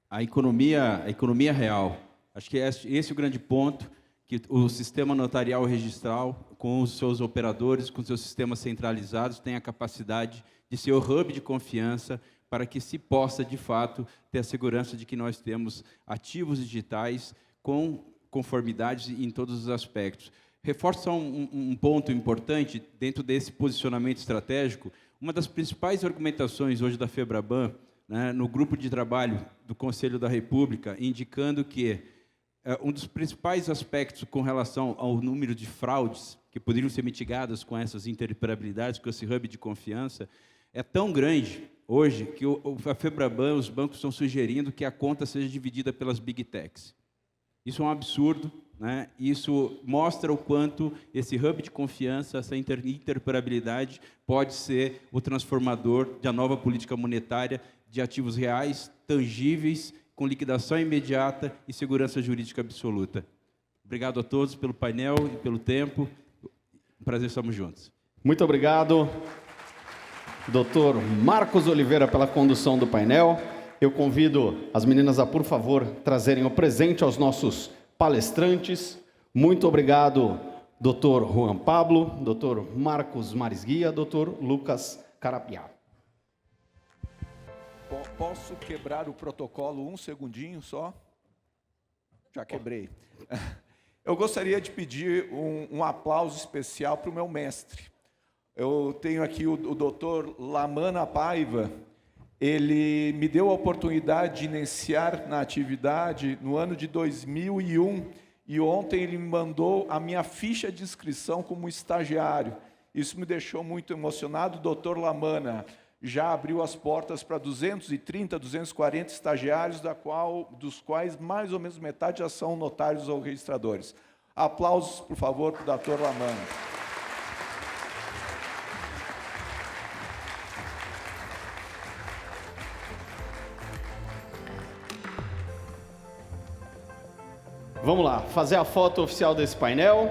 a economia real. Acho que esse é o grande ponto, que o sistema notarial registral, com os seus operadores, com seus sistemas centralizados, tem a capacidade de ser o hub de confiança para que se possa, de fato, ter a segurança de que nós temos ativos digitais com conformidade em todos os aspectos. Reforço só um ponto importante dentro desse posicionamento estratégico. Uma das principais argumentações hoje da FEBRABAN, né, no grupo de trabalho do Conselho da República, indicando que um dos principais aspectos com relação ao número de fraudes que poderiam ser mitigadas com essas interoperabilidades, com esse hub de confiança, é tão grande hoje que a FEBRABAN, os bancos estão sugerindo que a conta seja dividida pelas Big Techs. Isso é um absurdo, né? Isso mostra o quanto esse hub de confiança, essa interoperabilidade pode ser o transformador da nova política monetária de ativos reais, tangíveis, com liquidação imediata e segurança jurídica absoluta. Obrigado a todos pelo painel e pelo tempo. Um prazer, estamos juntos. Muito obrigado, Dr. Marcos Oliveira, pela condução do painel. Eu convido as meninas a, por favor, trazerem o presente aos nossos palestrantes. Muito obrigado, Dr. Juan Pablo, Dr. Marcos Marisguia, Dr. Lucas Carapiá. Posso quebrar o protocolo um segundinho só? Já quebrei. Eu gostaria de pedir um aplauso especial para o meu mestre. Eu tenho aqui o Dr. Lamana Paiva. Ele me deu a oportunidade de iniciar na atividade no ano de 2001 e ontem ele me mandou a minha ficha de inscrição como estagiário. Isso me deixou muito emocionado. O Dr. Lamana já abriu as portas para 230, 240 estagiários, dos quais mais ou menos metade já são notários ou registradores. Aplausos, por favor, para o Dr. Lamana. Vamos lá, fazer a foto oficial desse painel.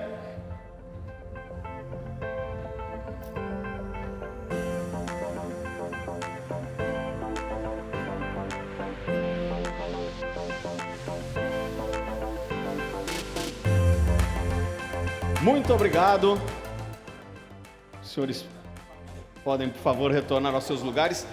Muito obrigado. Os senhores podem, por favor, retornar aos seus lugares.